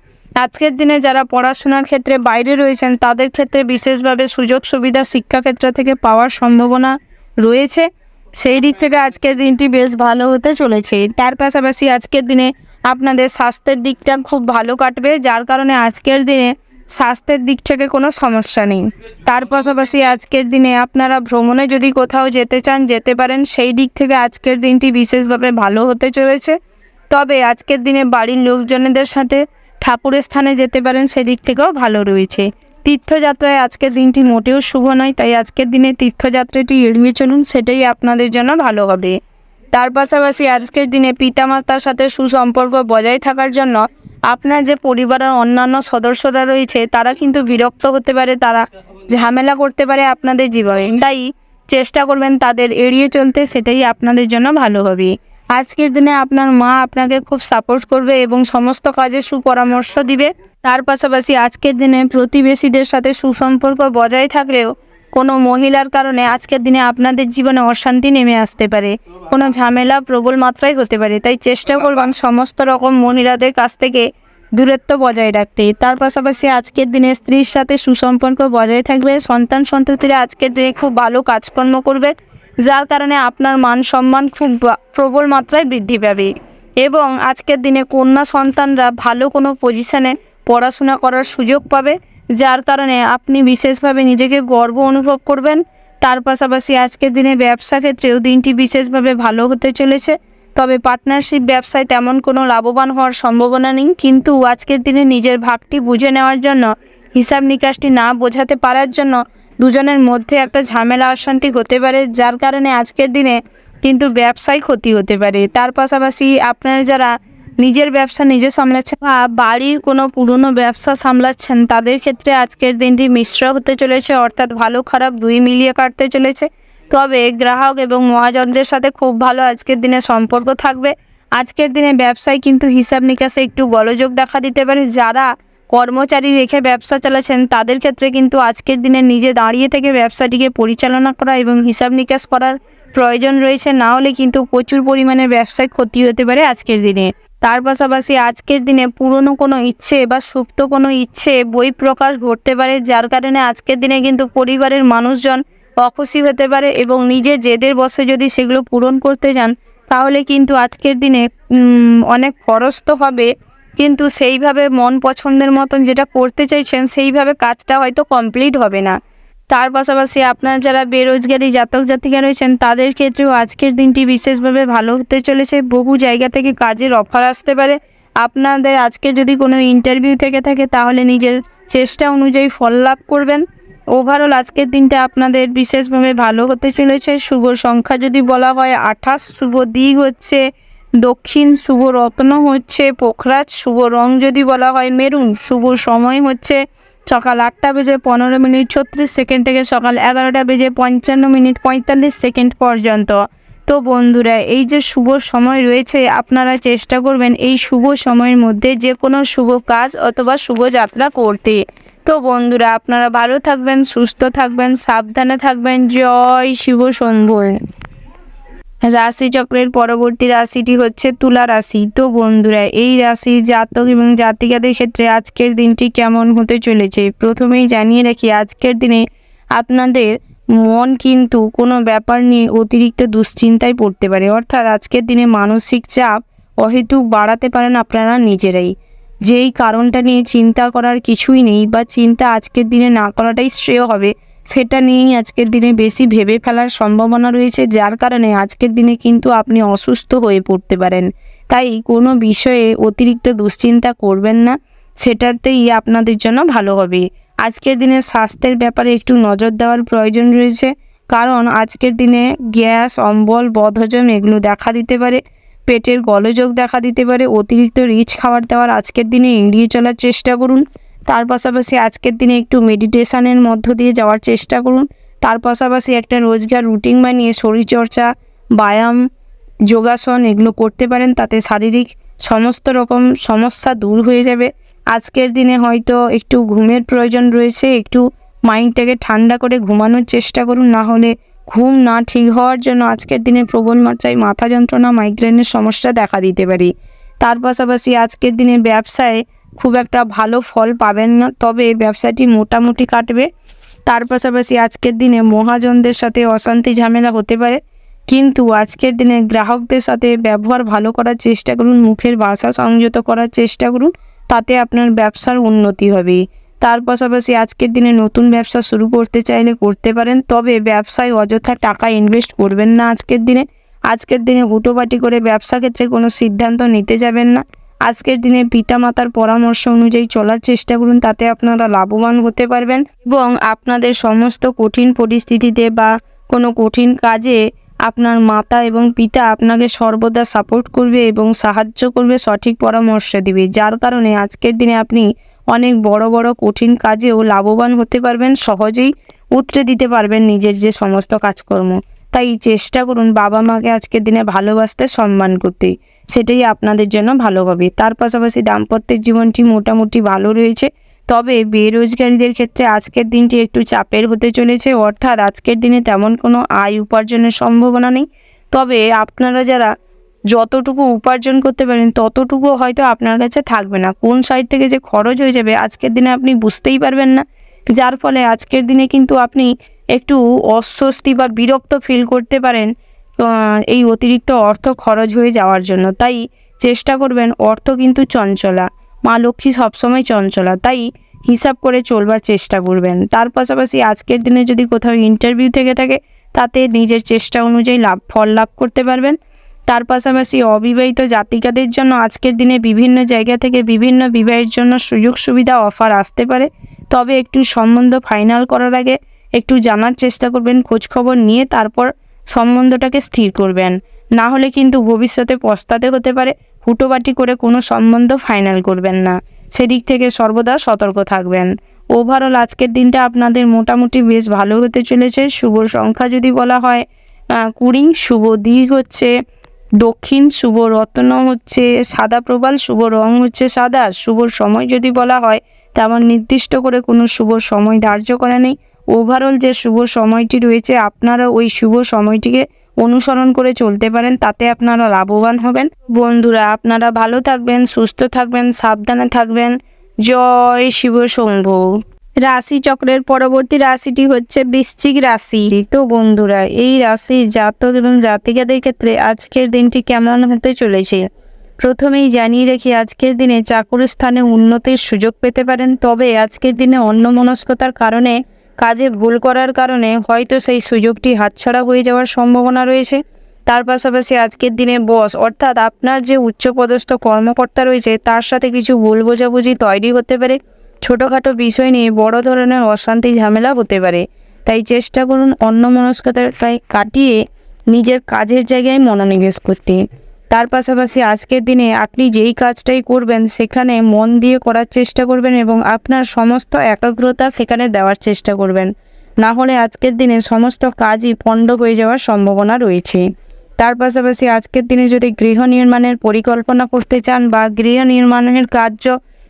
আজকের দিনে যারা পড়াশোনার ক্ষেত্রে বাইরে রয়েছেন, তাদের ক্ষেত্রে বিশেষভাবে সুযোগ সুবিধা শিক্ষাক্ষেত্র থেকে পাওয়ার সম্ভাবনা রয়েছে, সেই দিক থেকে আজকের দিনটি বেশ ভালো হতে চলেছে। তার পাশাপাশি আজকের দিনে আপনাদের স্বাস্থ্যের দিকটা খুব ভালো কাটবে, যার কারণে আজকের দিনে স্বাস্থ্যের দিক থেকে কোনো সমস্যা নেই। তার পাশাপাশি আজকের দিনে আপনারা ভ্রমণে যদি কোথাও যেতে চান, যেতে পারেন। সেই দিক থেকে আজকের দিনটি বিশেষভাবে ভালো হতে চলেছে। তবে আজকের দিনে বাড়ির লোকজনদের সাথে ঠাকুরের স্থানে যেতে পারেন, সেদিক থেকেও ভালো রয়েছে। তীর্থযাত্রায় আজকের দিনটি মোটেও শুভ নয়, তাই আজকের দিনে তীর্থযাত্রাটি এড়িয়ে চলুন, সেটাই আপনাদের জন্য ভালো হবে। তার পাশাপাশি আজকের দিনে পিতামাতার সাথে সুসম্পর্ক বজায় থাকার জন্য আপনার যে পরিবারের অন্যান্য সদস্যরা রয়েছে তারা কিন্তু বিরক্ত হতে পারে, তারা ঝামেলা করতে পারে আপনাদের জীবনে, তাই চেষ্টা করবেন তাদের এড়িয়ে চলতে, সেটাই আপনাদের জন্য ভালো হবে। আজকের দিনে আপনার মা আপনাকে খুব সাপোর্ট করবে এবং সমস্ত কাজে সুপরামর্শ দিবে। তার পাশাপাশি আজকের দিনে প্রতিবেশীদের সাথে সুসম্পর্ক বজায় থাকলেও কোনো মহিলার কারণে আজকের দিনে আপনাদের জীবনে অশান্তি নেমে আসতে পারে, কোনো ঝামেলা প্রবল মাত্রায় হতে পারে, তাই চেষ্টা করবেন সমস্ত রকম মহিলাদের কাছ থেকে দূরত্ব বজায় রাখতে। তার পাশাপাশি আজকের দিনে স্ত্রীর সাথে সুসম্পর্ক বজায় থাকবে। সন্তান সন্ততিরা আজকের দিনে খুব ভালো কাজকর্ম করবে, যার কারণে আপনার মান সম্মান খুব প্রবল মাত্রায় বৃদ্ধি পাবে। এবং আজকের দিনে কন্যা সন্তানরা ভালো কোনো পজিশনে পড়াশোনা করার সুযোগ পাবে, যার কারণে আপনি বিশেষভাবে নিজেকে গর্ব অনুভব করবেন। তার পাশাপাশি আজকের দিনে ব্যবসা ক্ষেত্রেও দিনটি বিশেষভাবে ভালো হতে চলেছে, তবে পার্টনারশিপ ব্যবসায় তেমন কোনো লাভবান হওয়ার সম্ভাবনা নেই, কিন্তু আজকের দিনে নিজের ভাগটি বুঝে নেওয়ার জন্য, হিসাব নিকাশটি না বোঝাতে পারার জন্য দুজনের মধ্যে একটা ঝামেলা অশান্তি হতে পারে, যার কারণে আজকের দিনে কিন্তু ব্যবসায় ক্ষতি হতে পারে। তার পাশাপাশি আপনারা যারা নিজের ব্যবসা নিজে সামলাচ্ছেন বা বাড়ির কোনো পুরনো ব্যবসা সামলাচ্ছেন, তাদের ক্ষেত্রে আজকের দিনটি মিশ্র হতে চলেছে, অর্থাৎ ভালো খারাপ দুই মিলিয়ে কাটতে চলেছে। তবে গ্রাহক এবং মহাজনদের সাথে খুব ভালো আজকের দিনে সম্পর্ক থাকবে। আজকের দিনে ব্যবসায় কিন্তু হিসাব নিকাশে একটু গোলযোগ দেখা দিতে পারে। যারা কর্মচারী রেখে ব্যবসা চালাচ্ছেন তাদের ক্ষেত্রে কিন্তু আজকের দিনে নিজে দাঁড়িয়ে থেকে ব্যবসাটিকে পরিচালনা করা এবং হিসাব নিকাশ করার প্রয়োজন রয়েছে, না হলে কিন্তু প্রচুর পরিমাণে ব্যবসায় ক্ষতি হতে পারে আজকের দিনে। তার পাশাপাশি আজকের দিনে পুরনো কোনো ইচ্ছে বা সুপ্ত কোনো ইচ্ছে বহিঃপ্রকাশ ঘটতে পারে, যার কারণে আজকের দিনে কিন্তু পরিবারের মানুষজন অখুশি হতে পারে এবং নিজের জেদের বশে যদি সেগুলো পূরণ করতে যান তাহলে কিন্তু আজকের দিনে অনেক খরচ তো হবে, কিন্তু সেইভাবে মন পছন্দের মতন যেটা করতে চাইছেন সেইভাবে কাজটা হয়তো কমপ্লিট হবে না। তার পাশাপাশি আপনার যারা বেরোজগারি জাতক জাতিকা রয়েছেন তাদের ক্ষেত্রেও আজকের দিনটি বিশেষভাবে ভালো হতে চলেছে। বহু জায়গা থেকে কাজের অফার আসতে পারে। আপনাদের আজকে যদি কোনো ইন্টারভিউ থেকে থাকে তাহলে নিজের চেষ্টা অনুযায়ী ফল লাভ করবেন। ওভারঅল আজকের দিনটা আপনাদের বিশেষভাবে ভালো হতে চলেছে। শুভ সংখ্যা যদি বলা হয় 28, শুভ দিক হচ্ছে দক্ষিণ, শুভ রত্ন হচ্ছে পোখরাজ, শুভ রং যদি বলা হয় মেরুন, শুভ সময় হচ্ছে সকাল 8টা বেজে 15 মিনিট 36 সেকেন্ড থেকে সকাল 11টা বেজে 55 মিনিট 45 সেকেন্ড পর্যন্ত। তো বন্ধুরা, এই যে শুভ সময় রয়েছে আপনারা চেষ্টা করবেন এই শুভ সময়ের মধ্যে যে কোনো শুভ কাজ অথবা শুভ যাত্রা করতে। তো বন্ধুরা, আপনারা ভালো থাকবেন, সুস্থ থাকবেন, সাবধানে থাকবেন। জয় শিব শম্ভু। রাশিচক্রের পরবর্তী রাশিটি হচ্ছে তুলা রাশি। তো বন্ধুরা, এই রাশির জাতক এবং জাতিকাদের ক্ষেত্রে আজকের দিনটি কেমন হতে চলেছে প্রথমেই জানিয়ে রাখি, আজকের দিনে আপনাদের মন কিন্তু কোনো ব্যাপার নিয়ে অতিরিক্ত দুশ্চিন্তায় পড়তে পারে, অর্থাৎ আজকের দিনে মানসিক চাপ অহেতুক বাড়াতে পারেন আপনারা নিজেরাই। যেই কারণটা নিয়ে চিন্তা করার কিছুই নেই বা চিন্তা আজকের দিনে না করাটাই শ্রেয় হবে, সেটা নিয়েই আজকের দিনে বেশি ভেবে ফেলার সম্ভাবনা রয়েছে, যার কারণে আজকের দিনে কিন্তু আপনি অসুস্থ হয়ে পড়তে পারেন। তাই কোনো বিষয়ে অতিরিক্ত দুশ্চিন্তা করবেন না, সেটাতেই আপনাদের জন্য ভালো হবে। আজকের দিনে স্বাস্থ্যের ব্যাপারে একটু নজর দেওয়ার প্রয়োজন রয়েছে, কারণ আজকের দিনে গ্যাস, অম্বল, বদহজম এগুলো দেখা দিতে পারে, পেটের গোলযোগ দেখা দিতে পারে। অতিরিক্ত রিচ খাবার দাবার আজকের দিনে এড়িয়ে চলার চেষ্টা করুন। তার পাশাপাশি আজকের দিনে একটু মেডিটেশনের মধ্য দিয়ে যাওয়ার চেষ্টা করুন। তার পাশাপাশি একটা রোজগার রুটিন বানিয়ে শরীরচর্চা, ব্যায়াম, যোগাসন এগুলো করতে পারেন, তাতে শারীরিক সমস্ত রকম সমস্যা দূর হয়ে যাবে। আজকের দিনে হয়তো একটু ঘুমের প্রয়োজন রয়েছে, একটু মাইন্ডটাকে ঠান্ডা করে ঘুমানোর চেষ্টা করুন, না হলে ঘুম না ঠিক হওয়ার জন্য আজকের দিনে প্রবল মাত্রায় মাথা যন্ত্রণা, মাইগ্রেনের সমস্যা দেখা দিতে পারে। তার পাশাপাশি আজকের দিনে ব্যবসায় খুব একটা ভালো ফল পাবেন না, তবে ব্যবসাটি মোটামুটি কাটবে। তার পাশাপাশি আজকের দিনে মহাজনদের সাথে অশান্তি ঝামেলা হতে পারে, কিন্তু আজকের দিনে গ্রাহকদের সাথে ব্যবহার ভালো করার চেষ্টা করুন, মুখের ভাষা সংযত করার চেষ্টা করুন, তাতে আপনার ব্যবসার উন্নতি হবে। তার পাশাপাশি আজকের দিনে নতুন ব্যবসা শুরু করতে চাইলে করতে পারেন, তবে ব্যবসায় অযথা টাকা ইনভেস্ট করবেন না। আজকের দিনে হুটোপাটি করে ব্যবসা ক্ষেত্রে কোনো সিদ্ধান্ত নিতে যাবেন না। আজকের দিনে পিতামাতার পরামর্শ অনুযায়ী চলার চেষ্টা করুন, তাতে আপনারা লাভবান হতে পারবেন এবং আপনাদের সমস্ত কঠিন পরিস্থিতিতে বা কোনো কঠিন কাজে আপনার মাতা এবং পিতা আপনাকে সর্বদা সাপোর্ট করবে এবং সাহায্য করবে, সঠিক পরামর্শ দিবে, যার কারণে আজকের দিনে আপনি অনেক বড় বড় কঠিন কাজেও লাভবান হতে পারবেন, সহজেই উতরে দিতে পারবেন নিজের যে সমস্ত কাজকর্ম। তাই চেষ্টা করুন বাবা মাকে আজকের দিনে ভালোবাসতে, সম্মান করতে, সেটাই আপনাদের জন্য ভালো হবে। তার পাশাপাশি দাম্পত্যের জীবনটি মোটামুটি ভালো রয়েছে, তবে বেরোজগারীদের ক্ষেত্রে আজকের দিনটি একটু চাপের হতে চলেছে, অর্থাৎ আজকের দিনে তেমন কোনো আয় উপার্জনের সম্ভাবনা নেই। তবে আপনারা যারা যতটুকু উপার্জন করতে পারেন ততটুকু হয়তো আপনার কাছে থাকবে না, কোন সাইড থেকে যে খরচ হয়ে যাবে আজকের দিনে আপনি বুঝতেই পারবেন না, যার ফলে আজকের দিনে কিন্তু আপনি একটু অস্বস্তি বা বিরক্ত ফিল করতে পারেন এই অতিরিক্ত অর্থ খরচ হয়ে যাওয়ার জন্য। তাই চেষ্টা করবেন, অর্থ কিন্তু চঞ্চলা, মা লক্ষ্মী সবসময় চঞ্চলা, তাই হিসাব করে চলবার চেষ্টা করবেন। তার পাশাপাশি আজকের দিনে যদি কোথাও ইন্টারভিউ থেকে থাকে তাতে নিজের চেষ্টা অনুযায়ী ফল লাভ করতে পারবেন। তার পাশাপাশি অবিবাহিত জাতিকাদের জন্য আজকের দিনে বিভিন্ন জায়গা থেকে বিভিন্ন বিবাহের জন্য সুযোগ সুবিধা অফার আসতে পারে, তবে একটু সম্বন্ধ ফাইনাল করার আগে একটু জানার চেষ্টা করবেন, খোঁজখবর নিয়ে তারপর সম্বন্ধটাকে স্থির করবেন, না হলে কিন্তু ভবিষ্যতে পস্তাতে হতে পারে। হুটোবাটি করে কোনো সম্বন্ধ ফাইনাল করবেন না, সেদিক থেকে সর্বদা সতর্ক থাকবেন। ওভারঅল আজকের দিনটা আপনাদের মোটামুটি বেশ ভালো হতে চলেছে। শুভ সংখ্যা যদি বলা হয় 20, শুভ দিক হচ্ছে দক্ষিণ, শুভ রত্ন হচ্ছে সাদা প্রবাল, শুভ রং হচ্ছে সাদা। শুভ সময় যদি বলা হয় তেমন নির্দিষ্ট করে কোনো শুভ সময় ধার্য করা নেই। ওভারঅল যে শুভ সময়টি রয়েছে আপনারা ওই শুভ সময়টিকে অনুসরণ করে চলতে পারেন, তাতে আপনারা লাভবান হবেন। বন্ধুরা, আপনারা ভালো থাকবেন, সুস্থ থাকবেন, সাবধানে থাকবেন। জয় শিব শম্ভু। রাশি চক্রের পরবর্তী রাশিটি হচ্ছে বৃশ্চিক রাশি। তো বন্ধুরা, এই রাশির জাতক এবং জাতিকাদের ক্ষেত্রে আজকের দিনটি কেমন হতে চলেছে প্রথমেই জানিয়ে রেখে আজকের দিনে চাকরি স্থানে উন্নতির সুযোগ পেতে পারেন, তবে আজকের দিনে অন্যমনস্কতার কারণে কাজে ভুল করার কারণে হয়তো সেই সুযোগটি হাতছাড়া হয়ে যাওয়ার সম্ভাবনা রয়েছে। তার পাশাপাশি আজকের দিনে বস অর্থাৎ আপনার যে উচ্চপদস্থ কর্মকর্তা রয়েছে তার সাথে কিছু ভুল বোঝাবুঝি তৈরি হতে পারে, ছোটোখাটো বিষয় নিয়ে বড় ধরনের অশান্তি ঝামেলা হতে পারে। তাই চেষ্টা করুন অন্যমনস্কতায় কাটিয়ে নিজের কাজের জায়গায় মনোনিবেশ করতে। তার পাশাপাশি আজকের দিনে আপনি যেই কাজটাই করবেন সেখানে মন দিয়ে করার চেষ্টা করবেন এবং আপনার সমস্ত একাগ্রতা সেখানে দেওয়ার চেষ্টা করবেন, না হলে আজকের দিনে সমস্ত কাজই পণ্ড হয়ে যাওয়ার সম্ভাবনা রয়েছে। তার পাশাপাশি আজকের দিনে যদি গৃহ নির্মাণের পরিকল্পনা করতে চান বা গৃহ নির্মাণের কার্য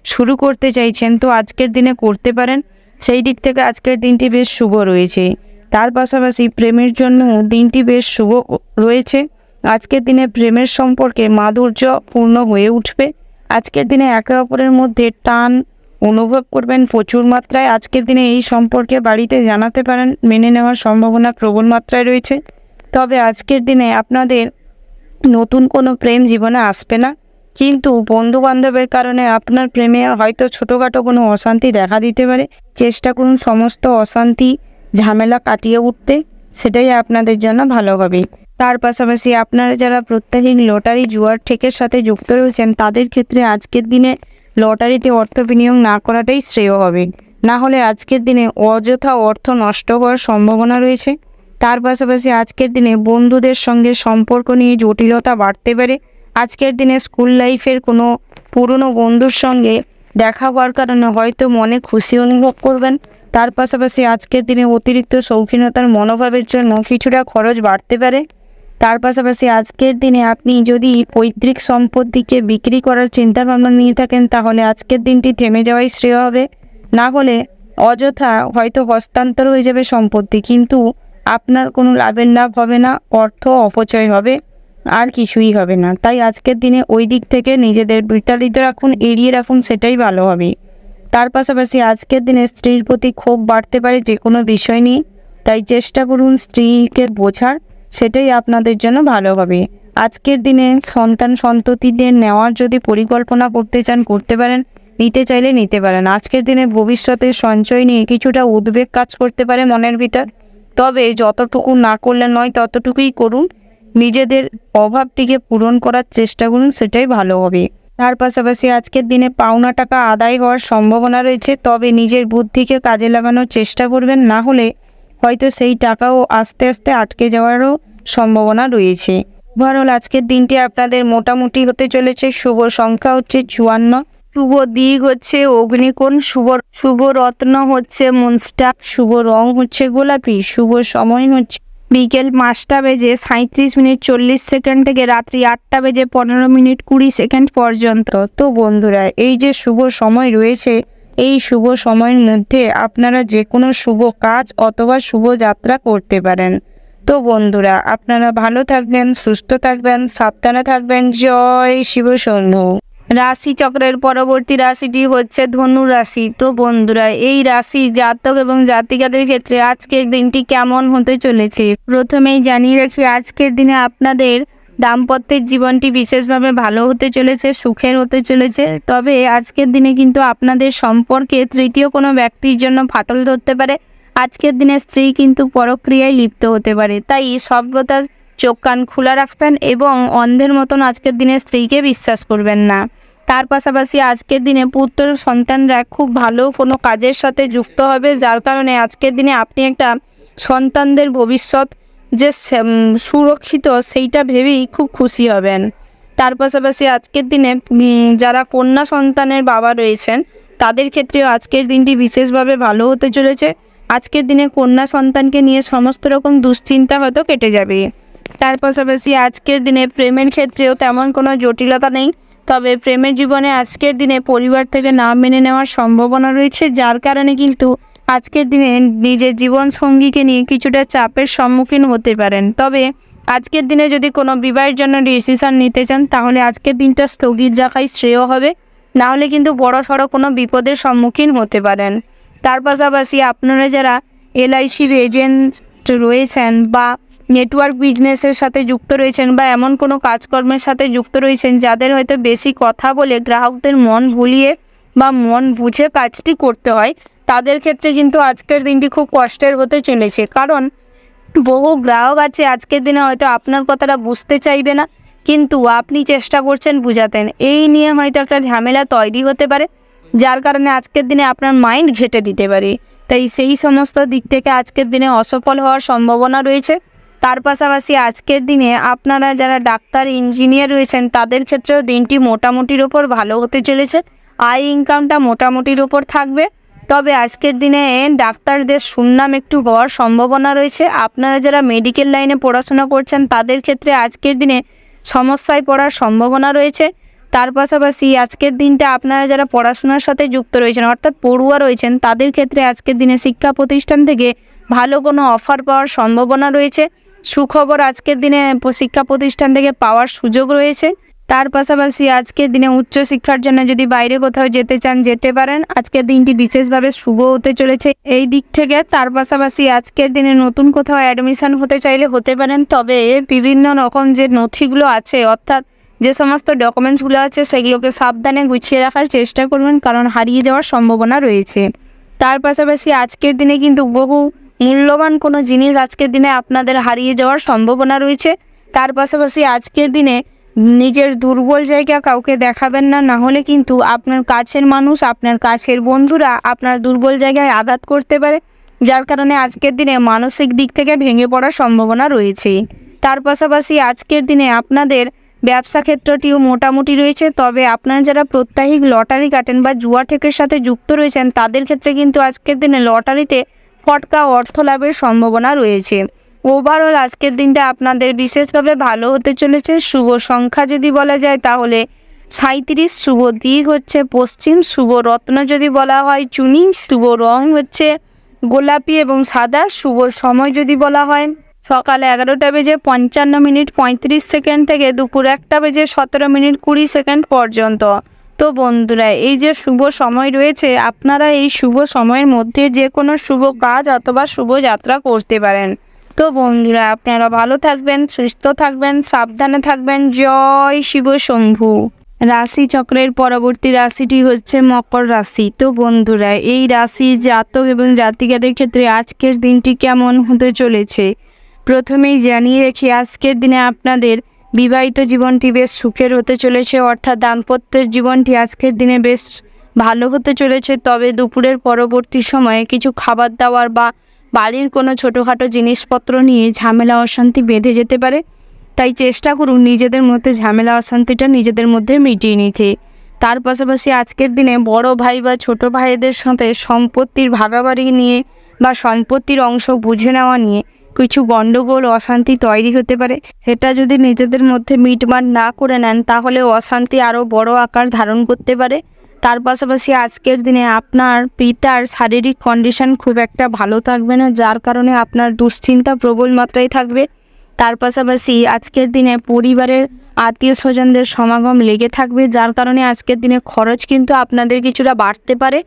শুরু করতে চাইছেন তো আজকের দিনে করতে পারেন, সেই দিক থেকে আজকের দিনটি বেশ শুভ রয়েছে। তার পাশাপাশি প্রেমের জন্য দিনটি বেশ শুভ রয়েছে। আজকের দিনে প্রেমের সম্পর্কে মাধুর্য পূর্ণ হয়ে উঠবে। আজকের দিনে একে অপরের মধ্যে টান অনুভব করবেন প্রচুর মাত্রায়। আজকের দিনে এই সম্পর্কে বাড়িতে জানাতে পারেন, মেনে নেওয়ার সম্ভাবনা প্রবল মাত্রায় রয়েছে। তবে আজকের দিনে আপনাদের নতুন কোনো প্রেম জীবনে আসবে না, কিন্তু বন্ধু বান্ধবের কারণে আপনার প্রেমে হয়তো ছোটোখাটো কোনো অশান্তি দেখা দিতে পারে। চেষ্টা করুন সমস্ত অশান্তি ঝামেলা কাটিয়ে উঠতে, সেটাই আপনাদের জন্য ভালো হবে। তার পাশাপাশি আপনারা যারা প্রত্যাহিক লটারি জুয়ার ঠেকের সাথে যুক্ত রয়েছেন তাদের ক্ষেত্রে আজকের দিনে লটারিতে অর্থ বিনিয়োগ না করাটাই শ্রেয় হবে, না হলে আজকের দিনে অযথা অর্থ নষ্ট হওয়ার সম্ভাবনা রয়েছে। তার পাশাপাশি আজকের দিনে বন্ধুদের সঙ্গে সম্পর্ক নিয়ে জটিলতা বাড়তে পারে। আজকের দিনে স্কুল লাইফের কোনো পুরনো বন্ধুর সঙ্গে দেখা হওয়ার কারণে হয়তো মনে খুশি অনুভব করবেন। তার পাশাপাশি আজকের দিনে অতিরিক্ত শৌখিনতার মনোভাবের জন্য কিছুটা খরচ বাড়তে পারে। তার পাশাপাশি আজকের দিনে আপনি যদি পৈতৃক সম্পত্তিকে বিক্রি করার চিন্তাভাবনা নিয়ে থাকেন তাহলে আজকের দিনটি থেমে যাওয়াই শ্রেয় হবে, না হলে অযথা হয়তো হস্তান্তর হয়ে যাবে সম্পত্তি, কিন্তু আপনার কোনো লাভের লাভ হবে না, অর্থ অপচয় হবে, আর কিছুই হবে না। তাই আজকের দিনে ওই দিক থেকে নিজেদের বিতাড়িত রাখুন, এড়িয়ে রাখুন, সেটাই ভালো হবে। তার পাশাপাশি আজকের দিনে স্ত্রীর প্রতি ক্ষোভ বাড়তে পারে যে কোনো বিষয় নিয়ে, তাই চেষ্টা করুন স্ত্রীকে বোঝার, সেটাই আপনাদের জন্য ভালো হবে। আজকের দিনে সন্তান সন্ততিদের নেওয়ার যদি পরিকল্পনা করতে চান করতে পারেন, নিতে চাইলে নিতে পারেন। আজকের দিনে ভবিষ্যতের সঞ্চয় নিয়ে কিছুটা উদ্বেগ কাজ করতে পারে মনের ভিতর, তবে যতটুকু না করলে নয় ততটুকুই করুন, নিজেদের অভাবটিকে পূরণ করার চেষ্টা করুন, সেটাই ভালো হবে। তার পাশাপাশি আজকের দিনে পাওনা টাকা আদায় হওয়ার সম্ভাবনা রয়েছে, তবে নিজের বুদ্ধিকে কাজে লাগানোর চেষ্টা করবেন, না হলে হয়তো সেই টাকাও আস্তে আস্তে আটকে যাওয়ারও সম্ভাবনা রয়েছে। ওভারঅল আজকের দিনটি আপনাদের মোটামুটি হতে চলেছে। শুভ সংখ্যা হচ্ছে 54, শুভ দিক হচ্ছে অগ্নিকোণ, শুভ রত্ন হচ্ছে মুনস্টার, শুভ রং হচ্ছে গোলাপি, শুভ সময় হচ্ছে বিকেল 5:37:40 থেকে রাত্রি 8:15:20 পর্যন্ত। তো বন্ধুরা, এই যে শুভ সময় রয়েছে, এই শুভ সময়ের মধ্যে আপনারা যে কোনো শুভ কাজ অথবা শুভ যাত্রা করতে পারেন। তো বন্ধুরা, আপনারা ভালো থাকবেন, সুস্থ থাকবেন, সাবধানে থাকবেন। জয় শিব শম্ভু। রাশি চক্রের পরবর্তী রাশিটি হচ্ছে ধনু রাশি। তো বন্ধুরা, এই রাশি জাতক এবং জাতিকাদের ক্ষেত্রে আজকের দিনটি কেমন হতে চলেছে প্রথমেই জানিয়ে রাখি, আজকের দিনে আপনাদের দাম্পত্যের জীবনটি বিশেষভাবে ভালো হতে চলেছে, সুখের হতে চলেছে। তবে আজকের দিনে কিন্তু আপনাদের সম্পর্কে তৃতীয় কোনো ব্যক্তির জন্য ফাটল ধরতে পারে। আজকের দিনে স্ত্রী কিন্তু পরক্রিয়ায় লিপ্ত হতে পারে, তাই সর্বদা চোখ কান খোলা রাখবেন এবং অন্ধের মতন আজকের দিনে স্ত্রীকে বিশ্বাস করবেন না। তার পাশাপাশি আজকের দিনে পুত্র সন্তানরা খুব ভালো কোনো কাজের সাথে যুক্ত হবে, যার কারণে আজকের দিনে আপনি একটা সন্তানদের ভবিষ্যৎ যে সুরক্ষিত সেইটা ভেবেই খুব খুশি হবেন। তার পাশাপাশি আজকের দিনে যারা কন্যা সন্তানের বাবা রয়েছেন তাদের ক্ষেত্রেও আজকের দিনটি বিশেষভাবে ভালো হতে চলেছে। আজকের দিনে কন্যা সন্তানকে নিয়ে সমস্ত রকম দুশ্চিন্তা হয়তো কেটে যাবে। তার পাশাপাশি আজকের দিনে প্রেমের ক্ষেত্রেও তেমন কোনো জটিলতা নেই, তবে প্রেমের জীবনে আজকের দিনে পরিবার থেকে না মেনে নেওয়ার সম্ভাবনা রয়েছে, যার কারণে কিন্তু আজকের দিনে নিজের জীবন সঙ্গীকে নিয়ে কিছুটা চাপের সম্মুখীন হতে পারেন। তবে আজকের দিনে যদি কোনো বিবাহের জন্য ডিসিশন নিতে চান তাহলে আজকের দিনটা স্থগিত রাখাই শ্রেয় হবে, না হলে কিন্তু বড়সড় কোনো বিপদের সম্মুখীন হতে পারেন। তার পাশাপাশি আপনারা যারা LICর এজেন্ট রয়েছেন বা নেটওয়ার্ক বিজনেসের সাথে যুক্ত রয়েছেন বা এমন কোনো কাজকর্মের সাথে যুক্ত রয়েছেন যাদের হয়তো বেশি কথা বলে গ্রাহকদের মন ভুলিয়ে বা মন বুঝে কাজটি করতে হয়, তাদের ক্ষেত্রে কিন্তু আজকের দিনটি খুব কষ্টের হতে চলেছে। কারণ বহু গ্রাহক আছে আজকের দিনে হয়তো আপনার কথাটা বুঝতে চাইবে না, কিন্তু আপনি চেষ্টা করছেন বুঝাতেন, এই নিয়ে হয়তো একটা ঝামেলা তৈরি হতে পারে, যার কারণে আজকের দিনে আপনার মাইন্ড ঘেঁটে দিতে পারে। তাই সেই সমস্ত দিক থেকে আজকের দিনে অসফল হওয়ার সম্ভাবনা রয়েছে। তার পাশাপাশি আজকের দিনে আপনারা যারা ডাক্তার ইঞ্জিনিয়ার রয়েছেন তাদের ক্ষেত্রেও দিনটি মোটামুটির ওপর ভালো হতে চলেছে, আয় ইনকামটা মোটামুটির ওপর থাকবে। তবে আজকের দিনে ডাক্তারদের সুনাম একটু হওয়ার সম্ভাবনা রয়েছে। আপনারা যারা মেডিকেল লাইনে পড়াশোনা করছেন তাদের ক্ষেত্রে আজকের দিনে সমস্যায় পড়ার সম্ভাবনা রয়েছে। তার পাশাপাশি আজকের দিনটা আপনারা যারা পড়াশোনার সাথে যুক্ত রয়েছেন অর্থাৎ পড়ুয়া রয়েছেন তাদের ক্ষেত্রে আজকের দিনে শিক্ষা প্রতিষ্ঠান থেকে ভালো কোনো অফার পাওয়ার সম্ভাবনা রয়েছে। সুখবর আজকের দিনে শিক্ষা প্রতিষ্ঠান থেকে পাওয়ার সুযোগ রয়েছে। তার পাশাপাশি আজকের দিনে উচ্চশিক্ষার জন্য যদি বাইরে কোথাও যেতে চান যেতে পারেন, আজকের দিনটি বিশেষভাবে শুভ হতে চলেছে এই দিক থেকে। তার পাশাপাশি আজকের দিনে নতুন কোথাও অ্যাডমিশন হতে চাইলে হতে পারেন, তবে বিভিন্ন রকম যে নথিগুলো আছে অর্থাৎ যে সমস্ত ডকুমেন্টসগুলো আছে সেগুলোকে সাবধানে গুছিয়ে রাখার চেষ্টা করবেন, কারণ হারিয়ে যাওয়ার সম্ভাবনা রয়েছে। তার পাশাপাশি আজকের দিনে কিন্তু বহু মূল্যবান কোনো জিনিস আজকের দিনে আপনাদের হারিয়ে যাওয়ার সম্ভাবনা রয়েছে। তার পাশাপাশি আজকের দিনে নিজের দুর্বল জায়গা কাউকে দেখাবেন না, না হলে কিন্তু আপনার কাছের মানুষ আপনার কাছের বন্ধুরা আপনার দুর্বল জায়গায় আঘাত করতে পারে, যার কারণে আজকের দিনে মানসিক দিক থেকে ভেঙে পড়ার সম্ভাবনা রয়েছে। তার পাশাপাশি আজকের দিনে আপনাদের ব্যবসা ক্ষেত্রটিও মোটামুটি রয়েছে, তবে আপনারা যারা প্রত্যাহিক লটারি কাটেন বা জুয়া ঠেকের সাথে যুক্ত রয়েছেন তাদের ক্ষেত্রে কিন্তু আজকের দিনে লটারিতে ফটকা অর্থ লাভের সম্ভাবনা রয়েছে। ওভারঅল আজকের দিনটা আপনাদের বিশেষভাবে ভালো হতে চলেছে। শুভ সংখ্যা যদি বলা যায় তাহলে 37, শুভ দিক হচ্ছে পশ্চিম, শুভ রত্ন যদি বলা হয় চুনি, শুভ রং হচ্ছে গোলাপি এবং সাদা, শুভ সময় যদি বলা হয় সকাল 11:55:35 থেকে দুপুর 1:17:20 পর্যন্ত। তো বন্ধুরা, এই যে শুভ সময় রয়েছে আপনারা এই শুভ সময়ের মধ্যে যে কোনো শুভ কাজ অথবা শুভ যাত্রা করতে পারেন। তো বন্ধুরা, আপনারা ভালো থাকবেন, সুস্থ থাকবেন, সাবধানে থাকবেন। জয় শিব শম্ভু। রাশি চক্রের পরবর্তী রাশিটি হচ্ছে মকর রাশি। তো বন্ধুরা, এই রাশি জাতক এবং জাতিকাদের ক্ষেত্রে আজকের দিনটি কেমন হতে চলেছে প্রথমেই জানিয়ে রেখে, আজকের দিনে আপনাদের বিবাহিত জীবনটি বেশ সুখের হতে চলেছে, অর্থাৎ দাম্পত্যের জীবনটি আজকের দিনে বেশ ভালো হতে চলেছে। তবে দুপুরের পরবর্তী সময়ে কিছু খাবার দাবার বা বাড়ির কোনো ছোটোখাটো জিনিসপত্র নিয়ে ঝামেলা অশান্তি বেঁধে যেতে পারে। তাই চেষ্টা করুন নিজেদের মধ্যে ঝামেলা অশান্তিটা নিজেদের মধ্যে মিটিয়ে নিতে। তার পাশাপাশি আজকের দিনে বড় ভাই বা ছোট ভাইদের সাথে সম্পত্তির ভাগাভাগি নিয়ে বা সম্পত্তির অংশ বুঝে নেওয়া নিয়ে কিছু গণ্ডগোল অশান্তি তৈরি হতে পারে। সেটা যদি নিজেদের মধ্যে মিটমাট না করে নেন তাহলে অশান্তি আরও বড় আকার ধারণ করতে পারে। তার পাশাপাশি আজকের দিনে আপনার পিতার শারীরিক কন্ডিশন খুব একটা ভালো থাকবে না, যার কারণে আপনার দুশ্চিন্তা প্রবল মাত্রায় থাকবে। তার পাশাপাশি আজকের দিনে পরিবারের আত্মীয় স্বজনদের সমাগম লেগে থাকবে, যার কারণে আজকের দিনে খরচ কিন্তু আপনাদের কিছুটা বাড়তে পারে।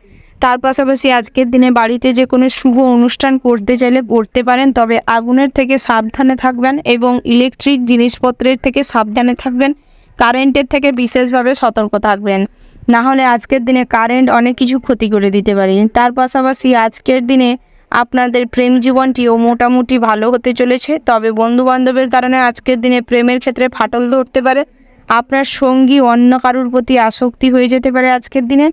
তার পাশাপাশি আজকের দিনে বাড়িতে যে কোনো শুভ অনুষ্ঠান করতে চাইলে করতে পারেন, তবে আগুনের থেকে সাবধানে থাকবেন এবং ইলেকট্রিক জিনিসপত্রের থেকে সাবধানে থাকবেন। কারেন্টের থেকে বিশেষভাবে সতর্ক থাকবেন, না হলে আজকের দিনে কারেন্ট অনেক কিছু ক্ষতি করে দিতে পারে। তার পাশাপাশি আজকের দিনে আপনাদের প্রেম জীবনটিও মোটামুটি ভালো হতে চলেছে, তবে বন্ধুবান্ধবের কারণে আজকের দিনে প্রেমের ক্ষেত্রে ফাটল ধরতে পারে। আপনার সঙ্গী অন্য কারোর প্রতি আসক্তি হয়ে যেতে পারে আজকের দিনে।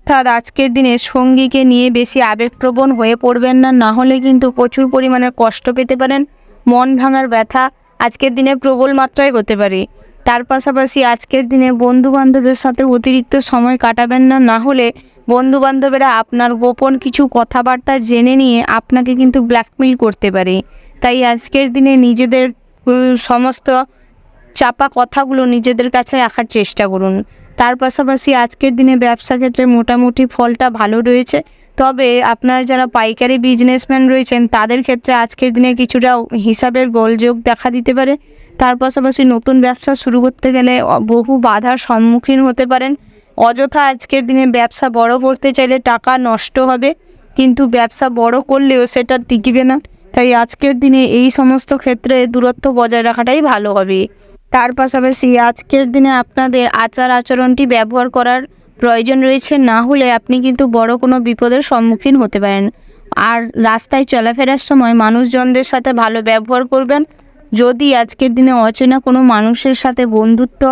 অর্থাৎ আজকের দিনে সঙ্গীকে নিয়ে বেশি আবেগপ্রবণ হয়ে পড়বেন না, না হলে কিন্তু প্রচুর পরিমাণে কষ্ট পেতে পারেন। মন ভাঙার ব্যথা আজকের দিনে প্রবল মাত্রায় হতে পারে। তার পাশাপাশি আজকের দিনে বন্ধুবান্ধবের সাথে অতিরিক্ত সময় কাটাবেন না, না হলে বন্ধুবান্ধবেরা আপনার গোপন কিছু কথাবার্তা জেনে নিয়ে আপনাকে কিন্তু ব্ল্যাকমেইল করতে পারে। তাই আজকের দিনে নিজেদের সমস্ত চাপা কথাগুলো নিজেদের কাছে রাখার চেষ্টা করুন। তার পাশাপাশি আজকের দিনে ব্যবসা ক্ষেত্রে মোটামুটি ফলটা ভালো রয়েছে, তবে আপনারা যারা পাইকারি বিজনেসম্যান রয়েছেন তাদের ক্ষেত্রে আজকের দিনে কিছুটা হিসাবের গোলযোগ দেখা দিতে পারে। তার পাশাপাশি নতুন ব্যবসা শুরু করতে গেলে বহু বাধার সম্মুখীন হতে পারেন। অযথা আজকের দিনে ব্যবসা বড় করতে চাইলে টাকা নষ্ট হবে, কিন্তু ব্যবসা বড় করলেও সেটা টিকবে না। তাই আজকের দিনে এই সমস্ত ক্ষেত্রে দূরত্ব বজায় রাখাটাই ভালো হবে। তার পাশাপাশি আজকের দিনে আপনাদের আচার আচরণটি ব্যবহার করার প্রয়োজন রয়েছে, না হলে আপনি কিন্তু বড় কোনো বিপদের সম্মুখীন হতে পারেন। আর রাস্তায় চলাফেরার সময় মানুষজনদের সাথে ভালো ব্যবহার করবেন। যদি আজকের দিনে অচেনা কোনো মানুষের সাথে বন্ধুত্ব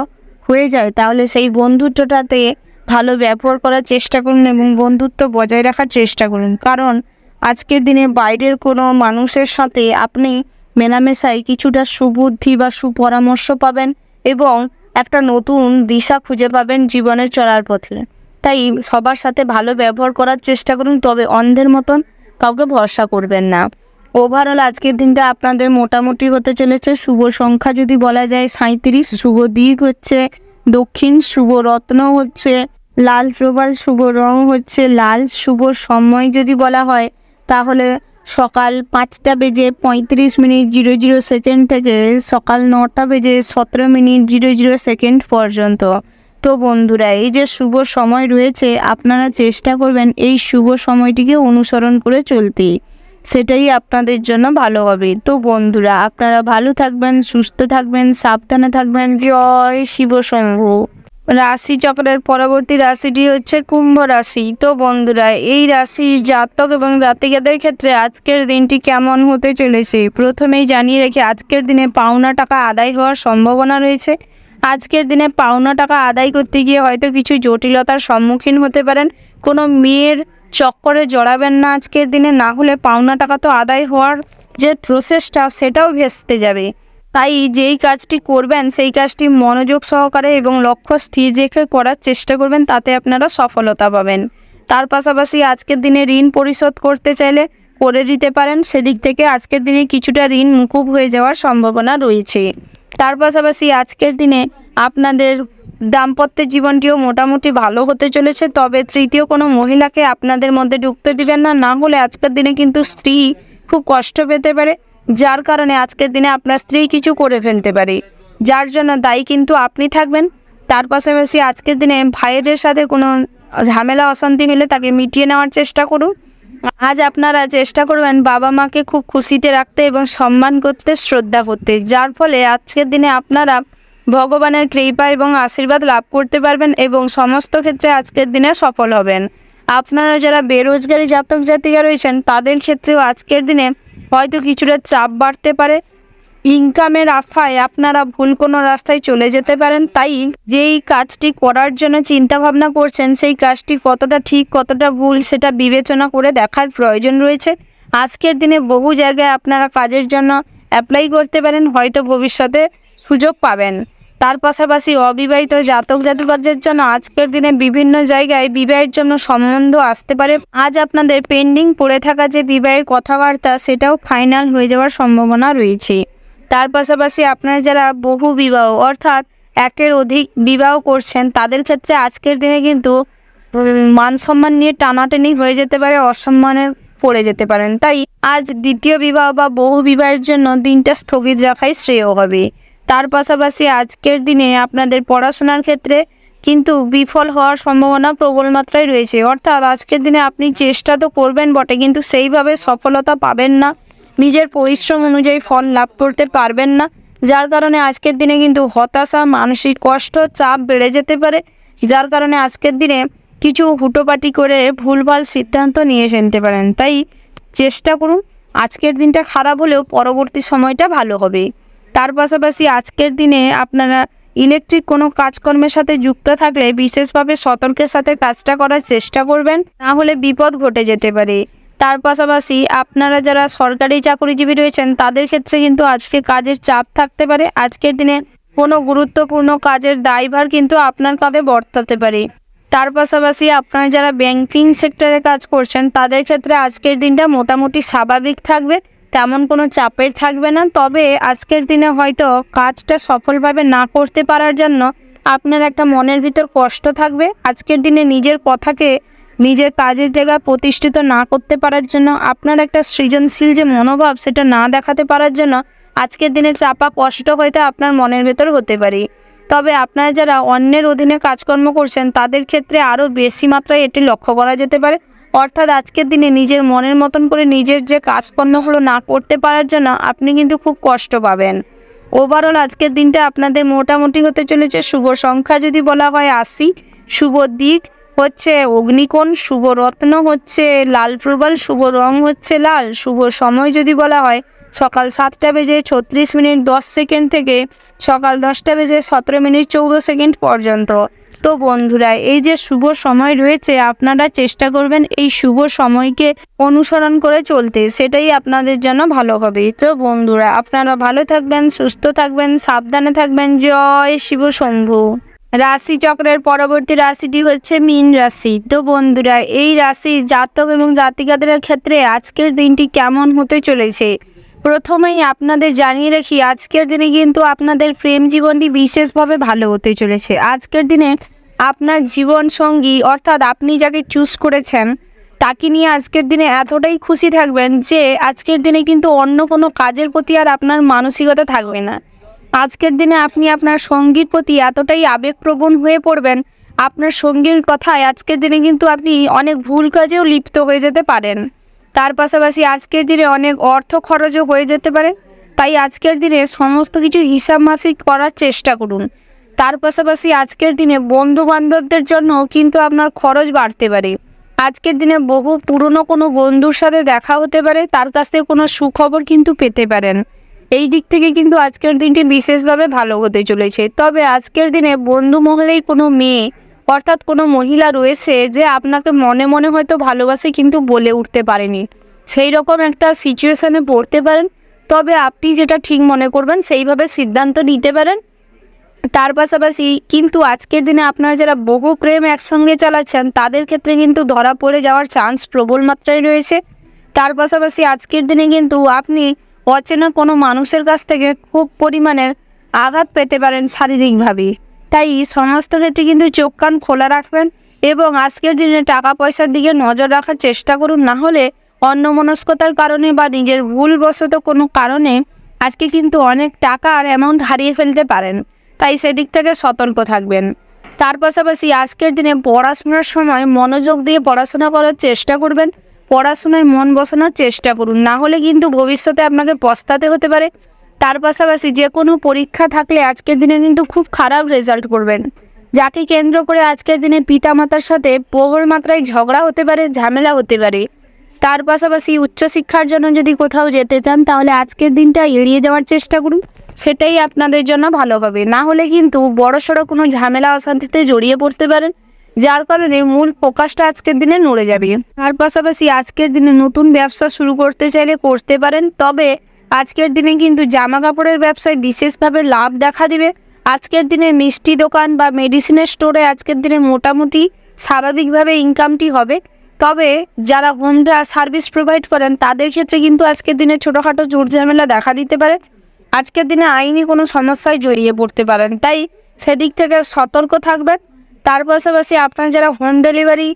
হয়ে যায় তাহলে সেই বন্ধুত্বটাতে ভালো ব্যবহার করার চেষ্টা করুন এবং বন্ধুত্ব বজায় রাখার চেষ্টা করুন, কারণ আজকের দিনে বাইরের কোনো মানুষের সাথে আপনি মেলামেশায় কিছুটা সুবুদ্ধি বা সুপরামর্শ পাবেন এবং একটা নতুন দিশা খুঁজে পাবেন জীবনের চলার পথে। তাই সবার সাথে ভালো ব্যবহার করার চেষ্টা করুন, তবে অন্ধের মতন কাউকে ভরসা করবেন না। ওভারঅল আজকের দিনটা আপনাদের মোটামুটি হতে চলেছে। শুভ সংখ্যা যদি বলা যায় 37, শুভ দিক হচ্ছে দক্ষিণ, শুভ রত্ন হচ্ছে লাল প্রবাল, শুভ রং হচ্ছে লাল। শুভ সময় যদি বলা হয় তাহলে সকাল 5:35:00 থেকে সকাল 9:17:17 পর্যন্ত। তো বন্ধুরা, এই যে শুভ সময় রয়েছে আপনারা চেষ্টা করবেন এই শুভ সময়টিকে অনুসরণ করে চলতে, সেটাই আপনাদের জন্য ভালো হবে। তো বন্ধুরা, আপনারা ভালো থাকবেন, সুস্থ থাকবেন, সাবধানে থাকবেন। জয় শিব শম্ভু। রাশি চক্রের পরবর্তী রাশিটি হচ্ছে কুম্ভ রাশি। তো বন্ধুরা, এই রাশির জাতক এবং জাতিকাদের ক্ষেত্রে আজকের দিনটি কেমন হতে চলেছে প্রথমেই জানিয়ে রেখে আজকের দিনে পাওনা টাকা আদায় হওয়ার সম্ভাবনা রয়েছে। আজকের দিনে পাওনা টাকা আদায় করতে গিয়ে হয়তো কিছু জটিলতার সম্মুখীন হতে পারেন। কোনো মেয়ের চক্করে জড়াবেন না আজকের দিনে, না হলে পাওনা টাকা তো আদায় হওয়ার যে প্রসেসটা সেটাও ভেস্তে যাবে। তাই যেই কাজটি করবেন সেই কাজটি মনোযোগ সহকারে এবং লক্ষ্য স্থির রেখে করার চেষ্টা করবেন, তাতে আপনারা সফলতা পাবেন। তার পাশাপাশি আজকের দিনে ঋণ পরিশোধ করতে চাইলে করে দিতে পারেন, সেদিক থেকে আজকের দিনে কিছুটা ঋণ মুকুব হয়ে যাওয়ার সম্ভাবনা রয়েছে। তার পাশাপাশি আজকের দিনে আপনাদের দাম্পত্যের জীবনটিও মোটামুটি ভালো হতে চলেছে, তবে তৃতীয় কোনো মহিলাকে আপনাদের মধ্যে ঢুকতে দিবেন না, না হলে আজকের দিনে কিন্তু স্ত্রী খুব কষ্ট পেতে পারে, যার কারণে আজকের দিনে আপনার স্ত্রী কিছু করে ফেলতে পারে, যার জন্য দায়ী কিন্তু আপনি থাকবেন। তার পাশাপাশি আজকের দিনে ভাইদের সাথে কোনো ঝামেলা অশান্তি হলে তাকে মিটিয়ে নেওয়ার চেষ্টা করুন। আজ আপনারা চেষ্টা করবেন বাবা মাকে খুব খুশিতে রাখতে এবং সম্মান করতে, শ্রদ্ধা করতে, যার ফলে আজকের দিনে আপনারা ভগবানের কৃপা এবং আশীর্বাদ লাভ করতে পারবেন এবং সমস্ত ক্ষেত্রে আজকের দিনে সফল হবেন। আপনারা যারা বেরোজগারি জাতক জাতিকা রয়েছেন তাদের ক্ষেত্রেও আজকের দিনে হয়তো কিছুটা চাপ বাড়তে পারে, ইনকামের আশায় আপনারা ভুল কোনো রাস্তায় চলে যেতে পারেন। তাই যেই কাজটি করার জন্য চিন্তা ভাবনা করছেন সেই কাজটি কতটা ঠিক কতটা ভুল সেটা বিবেচনা করে দেখার প্রয়োজন রয়েছে। আজকের দিনে বহু জায়গায় আপনারা কাজের জন্য অ্যাপ্লাই করতে পারেন, হয়তো ভবিষ্যতে সুযোগ পাবেন। তার পাশাপাশি অবিবাহিত জাতক জাতিকাদের জন্য আজকের দিনে বিভিন্ন জায়গায় বিবাহের জন্য সম্বন্ধ আসতে পারে। আজ আপনাদের পেন্ডিং পড়ে থাকা যে বিবাহের কথাবার্তা সেটাও ফাইনাল হয়ে যাওয়ার সম্ভাবনা রয়েছে। তার পাশাপাশি আপনারা যারা বহু বিবাহ অর্থাৎ একের অধিক বিবাহ করছেন তাদের ক্ষেত্রে আজকের দিনে কিন্তু মান সম্মান নিয়ে টানাটানি হয়ে যেতে পারে, অসম্মানে পড়ে যেতে পারেন। তাই আজ দ্বিতীয় বিবাহ বা বহু বিবাহের জন্য দিনটা স্থগিত রাখাই শ্রেয় হবে। তার পাশাপাশি আজকের দিনে আপনাদের পড়াশোনার ক্ষেত্রে কিন্তু বিফল হওয়ার সম্ভাবনা প্রবল মাত্রায় রয়েছে। অর্থাৎ আজকের দিনে আপনি চেষ্টা তো করবেন বটে, কিন্তু সেইভাবে সফলতা পাবেন না, নিজের পরিশ্রম অনুযায়ী ফল লাভ করতে পারবেন না। যার কারণে আজকের দিনে কিন্তু হতাশা, মানসিক কষ্ট, চাপ বেড়ে যেতে পারে। যার কারণে আজকের দিনে কিছু হুটোপাটি করে ভুলভাল সিদ্ধান্ত নিয়ে ফেলতে পারেন। তাই চেষ্টা করুন, আজকের দিনটা খারাপ হলেও পরবর্তী সময়টা ভালো হবে। তার পাশাপাশি আজকের দিনে আপনারা ইলেকট্রিক কোনো কাজকর্মের সাথে যুক্ত থাকলে বিশেষভাবে সতর্কের সাথে কাজটা করার চেষ্টা করবেন, না হলে বিপদ ঘটে যেতে পারে। তার পাশাপাশি আপনারা যারা সরকারি চাকরিজীবী রয়েছেন তাদের ক্ষেত্রে কিন্তু আজকে কাজের চাপ থাকতে পারে। আজকের দিনে কোনো গুরুত্বপূর্ণ কাজের দায়ভার কিন্তু আপনার কাঁধে বর্তাতে পারে। তার পাশাপাশি আপনারা যারা ব্যাংকিং সেক্টরে কাজ করছেন তাদের ক্ষেত্রে আজকের দিনটা মোটামুটি স্বাভাবিক থাকবে, তেমন কোনো চাপের থাকবে না। তবে আজকের দিনে হয়তো কাজটা সফলভাবে না করতে পারার জন্য আপনার একটা মনের ভিতর কষ্ট থাকবে। আজকের দিনে নিজের কথাকে নিজের কাজের জায়গায় প্রতিষ্ঠিত না করতে পারার জন্য আপনার একটা সৃজনশীল যে মনোভাব সেটা না দেখাতে পারার জন্য আজকের দিনে চাপা কষ্ট হয়তো আপনার মনের ভেতর হতে পারে। তবে আপনারা যারা অন্যের অধীনে কাজকর্ম করছেন তাদের ক্ষেত্রে আরও বেশি মাত্রায় এটি লক্ষ্য করা যেতে পারে। অর্থাৎ আজকের দিনে নিজের মনের মতন করে নিজের যে কাজকর্মগুলো না করতে পারার জন্য আপনি কিন্তু খুব কষ্ট পাবেন। ওভারঅল আজকের দিনটা আপনাদের মোটামুটি হতে চলেছে। শুভ সংখ্যা যদি বলা হয় 80, শুভ দিক হচ্ছে অগ্নিকোণ, শুভ রত্ন হচ্ছে লাল প্রবাল, শুভ রং হচ্ছে লাল, শুভ সময় যদি বলা হয় সকাল 7টা বেজে 36 মিনিট 10 সেকেন্ড থেকে সকাল 10টা বেজে 17 মিনিট 14 সেকেন্ড পর্যন্ত। তো বন্ধুরা, এই যে শুভ সময় রয়েছে আপনারা চেষ্টা করবেন এই শুভ সময়কে অনুসরণ করে চলতে, সেটাই আপনাদের জন্য ভালো হবে। তো বন্ধুরা, আপনারা ভালো থাকবেন, সুস্থ থাকবেন, সাবধানে থাকবেন। জয় শিব শম্ভু। রাশি চক্রের পরবর্তী রাশিটি হচ্ছে মীন রাশি। তো বন্ধুরা, এই রাশির জাতক এবং জাতিকাদের ক্ষেত্রে আজকের দিনটি কেমন হতে চলেছে প্রথমেই আপনাদের জানিয়ে রাখি, আজকের দিনে কিন্তু আপনাদের প্রেম জীবনটি বিশেষভাবে ভালো হতে চলেছে। আজকের দিনে আপনার জীবন সঙ্গী অর্থাৎ আপনি যাকে চুজ করেছেন তাকে নিয়ে আজকের দিনে এতটাই খুশি থাকবেন যে আজকের দিনে কিন্তু অন্য কোনো কাজের প্রতি আর আপনার মানসিকতা থাকবে না। আজকের দিনে আপনি আপনার সঙ্গীর প্রতি এতটাই আবেগপ্রবণ হয়ে পড়বেন, আপনার সঙ্গীর কথায় আজকের দিনে কিন্তু আপনি অনেক ভুল কাজেও লিপ্ত হয়ে যেতে পারেন। তার পাশাপাশি আজকের দিনে অনেক অর্থ খরচও হয়ে যেতে পারে। তাই আজকের দিনে সমস্ত কিছু হিসাব মাফিক করার চেষ্টা করুন। তার পাশাপাশি আজকের দিনে বন্ধু বান্ধবদের জন্য কিন্তু আপনার খরচ বাড়তে পারে। আজকের দিনে বহু পুরনো কোনো বন্ধুর সাথে দেখা হতে পারে, তার কাছ থেকে কোনো সুখবর কিন্তু পেতে পারেন। এই দিক থেকে কিন্তু আজকের দিনটি বিশেষভাবে ভালো হতে চলেছে। তবে আজকের দিনে বন্ধু মহলেই কোনো মেয়ে অর্থাৎ কোনো মহিলা রয়েছে যে আপনাকে মনে মনে হয়তো ভালোবাসে কিন্তু বলে উঠতে পারেনি, সেই রকম একটা সিচুয়েশানে পড়তে পারেন। তবে আপনি যেটা ঠিক মনে করবেন সেইভাবে সিদ্ধান্ত নিতে পারেন। তার পাশাপাশি কিন্তু আজকের দিনে আপনারা যারা বহু প্রেম একসঙ্গে চালাচ্ছেন তাদের ক্ষেত্রে কিন্তু ধরা পড়ে যাওয়ার চান্স প্রবল মাত্রায় রয়েছে। তার পাশাপাশি আজকের দিনে কিন্তু আপনি অচেনা কোনো মানুষের কাছ থেকে খুব পরিমাণের আঘাত পেতে পারেন শারীরিকভাবে। তাই সমস্ত ক্ষেত্রে কিন্তু চোখ কান খোলা রাখবেন এবং আজকের দিনে টাকা পয়সার দিকে নজর রাখার চেষ্টা করুন, না হলে অন্যমনস্কতার কারণে বা নিজের ভুলবশত কোনো কারণে আজকে কিন্তু অনেক টাকা আর অ্যামাউন্ট হারিয়ে ফেলতে পারেন। তাই সেদিক থেকে সতর্ক থাকবেন। তার পাশাপাশি আজকের দিনে পড়াশোনার সময় মনোযোগ দিয়ে পড়াশোনা করার চেষ্টা করবেন, পড়াশোনায় মন বসানোর চেষ্টা করুন, না হলে কিন্তু ভবিষ্যতে আপনাকে পস্তাতে হতে পারে। তার পাশাপাশি যে কোনো পরীক্ষা থাকলে আজকের দিনে কিন্তু খুব খারাপ রেজাল্ট করবেন, যাকে কেন্দ্র করে আজকের দিনে পিতামাতার সাথে প্রবল মাত্রায় ঝগড়া হতে পারে, ঝামেলা হতে পারে। তার পাশাপাশি উচ্চশিক্ষার জন্য যদি কোথাও যেতে চান তাহলে আজকের দিনটা এড়িয়ে যাওয়ার চেষ্টা করুন, সেটাই আপনাদের জন্য ভালো হবে। না হলে কিন্তু বড়সড় কোনো ঝামেলা অশান্তিতে জড়িয়ে পড়তে পারেন, যার কারণে মূল ফোকাসটা আজকের দিনে নড়ে যাবে। তার পাশাপাশি আজকের দিনে নতুন ব্যবসা শুরু করতে চাইলে করতে পারেন, তবে আজকের দিনে কিন্তু জামা কাপড়ের ব্যবসায় বিশেষভাবে লাভ দেখা দিবে। আজকের দিনে মিষ্টি দোকান বা মেডিসিনের স্টোরে আজকের দিনে মোটামুটি স্বাভাবিকভাবে ইনকামটি হবে। তবে যারা হোম সার্ভিস প্রোভাইড করেন তাদের ক্ষেত্রে কিন্তু আজকের দিনে ছোটোখাটো জোর ঝামেলা দেখা দিতে পারে। আজকের দিনে আইনি কোনো সমস্যায় জড়িয়ে পড়তে পারেন, তাই সেদিক থেকে সতর্ক থাকবেন। তার পাশাপাশি আপনারা যারা হোম ডেলিভারি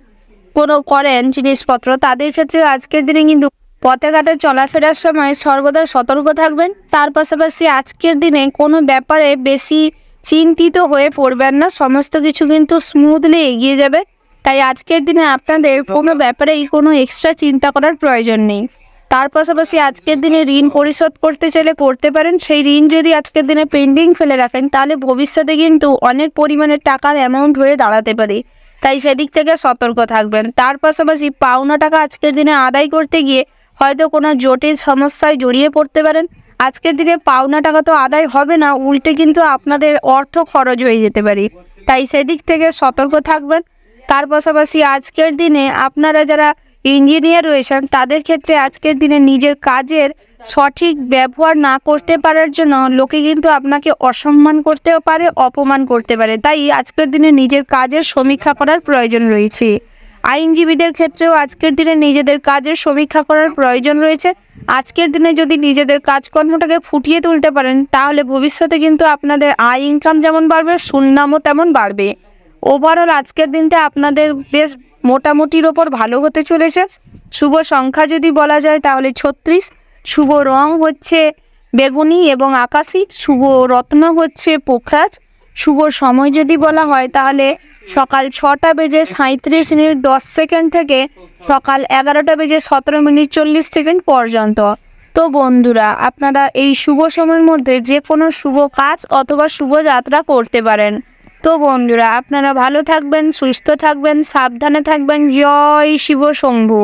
কোনো করেন জিনিসপত্র, তাদের ক্ষেত্রে আজকের দিনে কিন্তু পথে ঘাটে চলাফেরার সময় সর্বদা সতর্ক থাকবেন। তার পাশাপাশি আজকের দিনে কোনো ব্যাপারে বেশি চিন্তিত হয়ে পড়বেন না, সমস্ত কিছু কিন্তু স্মুথলি এগিয়ে যাবে। তাই আজকের দিনে আপনাদের কোনো ব্যাপারেই কোনো এক্সট্রা চিন্তা করার প্রয়োজন নেই। তার পাশাপাশি আজকের দিনে ঋণ পরিশোধ করতে চাইলে করতে পারেন। সেই ঋণ যদি আজকের দিনে পেন্ডিং ফেলে রাখেন তাহলে ভবিষ্যতে কিন্তু অনেক পরিমাণের টাকার অ্যামাউন্ট হয়ে দাঁড়াতে পারে, তাই সেদিক থেকে সতর্ক থাকবেন। তার পাশাপাশি পাওনা টাকা আজকের দিনে আদায় করতে গিয়ে হয়তো কোনো জটিল সমস্যায় জড়িয়ে পড়তে পারেন। আজকের দিনে পাওনা টাকা তো আদায় হবে না, উল্টে কিন্তু আপনাদের অর্থ খরচ হয়ে যেতে পারে, তাই সেদিক থেকে সতর্ক থাকবেন। তার পাশাপাশি আজকের দিনে আপনারা যারা ইঞ্জিনিয়ার রয়েছেন তাদের ক্ষেত্রে আজকের দিনে নিজের কাজের সঠিক ব্যবহার না করতে পারার জন্য লোকে কিন্তু আপনাকে অসম্মান করতেও পারে, অপমান করতে পারে, তাই আজকের দিনে নিজের কাজের সমীক্ষা করার প্রয়োজন রয়েছে। আইনজীবীদের ক্ষেত্রেও আজকের দিনে নিজেদের কাজের সমীক্ষা করার প্রয়োজন রয়েছে। আজকের দিনে যদি নিজেদের কাজকর্মটাকে ফুটিয়ে তুলতে পারেন তাহলে ভবিষ্যতে কিন্তু আপনাদের আয় ইনকাম যেমন বাড়বে, সুনামও তেমন বাড়বে। ওভারঅল আজকের দিনটা আপনাদের বেশ মোটামুটির ওপর ভালো হতে চলেছে। শুভ সংখ্যা যদি বলা যায় তাহলে 36, শুভ রং হচ্ছে বেগুনি এবং আকাশি, শুভ রত্ন হচ্ছে পোখরাজ, শুভ সময় যদি বলা হয় তাহলে সকাল 6:37:10 থেকে সকাল 11:17:40 পর্যন্ত। তো বন্ধুরা, আপনারা এই শুভ সময়ের মধ্যে যে কোনো শুভ কাজ অথবা শুভ যাত্রা করতে পারেন। তো বন্ধুরা, আপনারা ভালো থাকবেন, সুস্থ থাকবেন, সাবধানে থাকবেন। জয় শিব শম্ভু।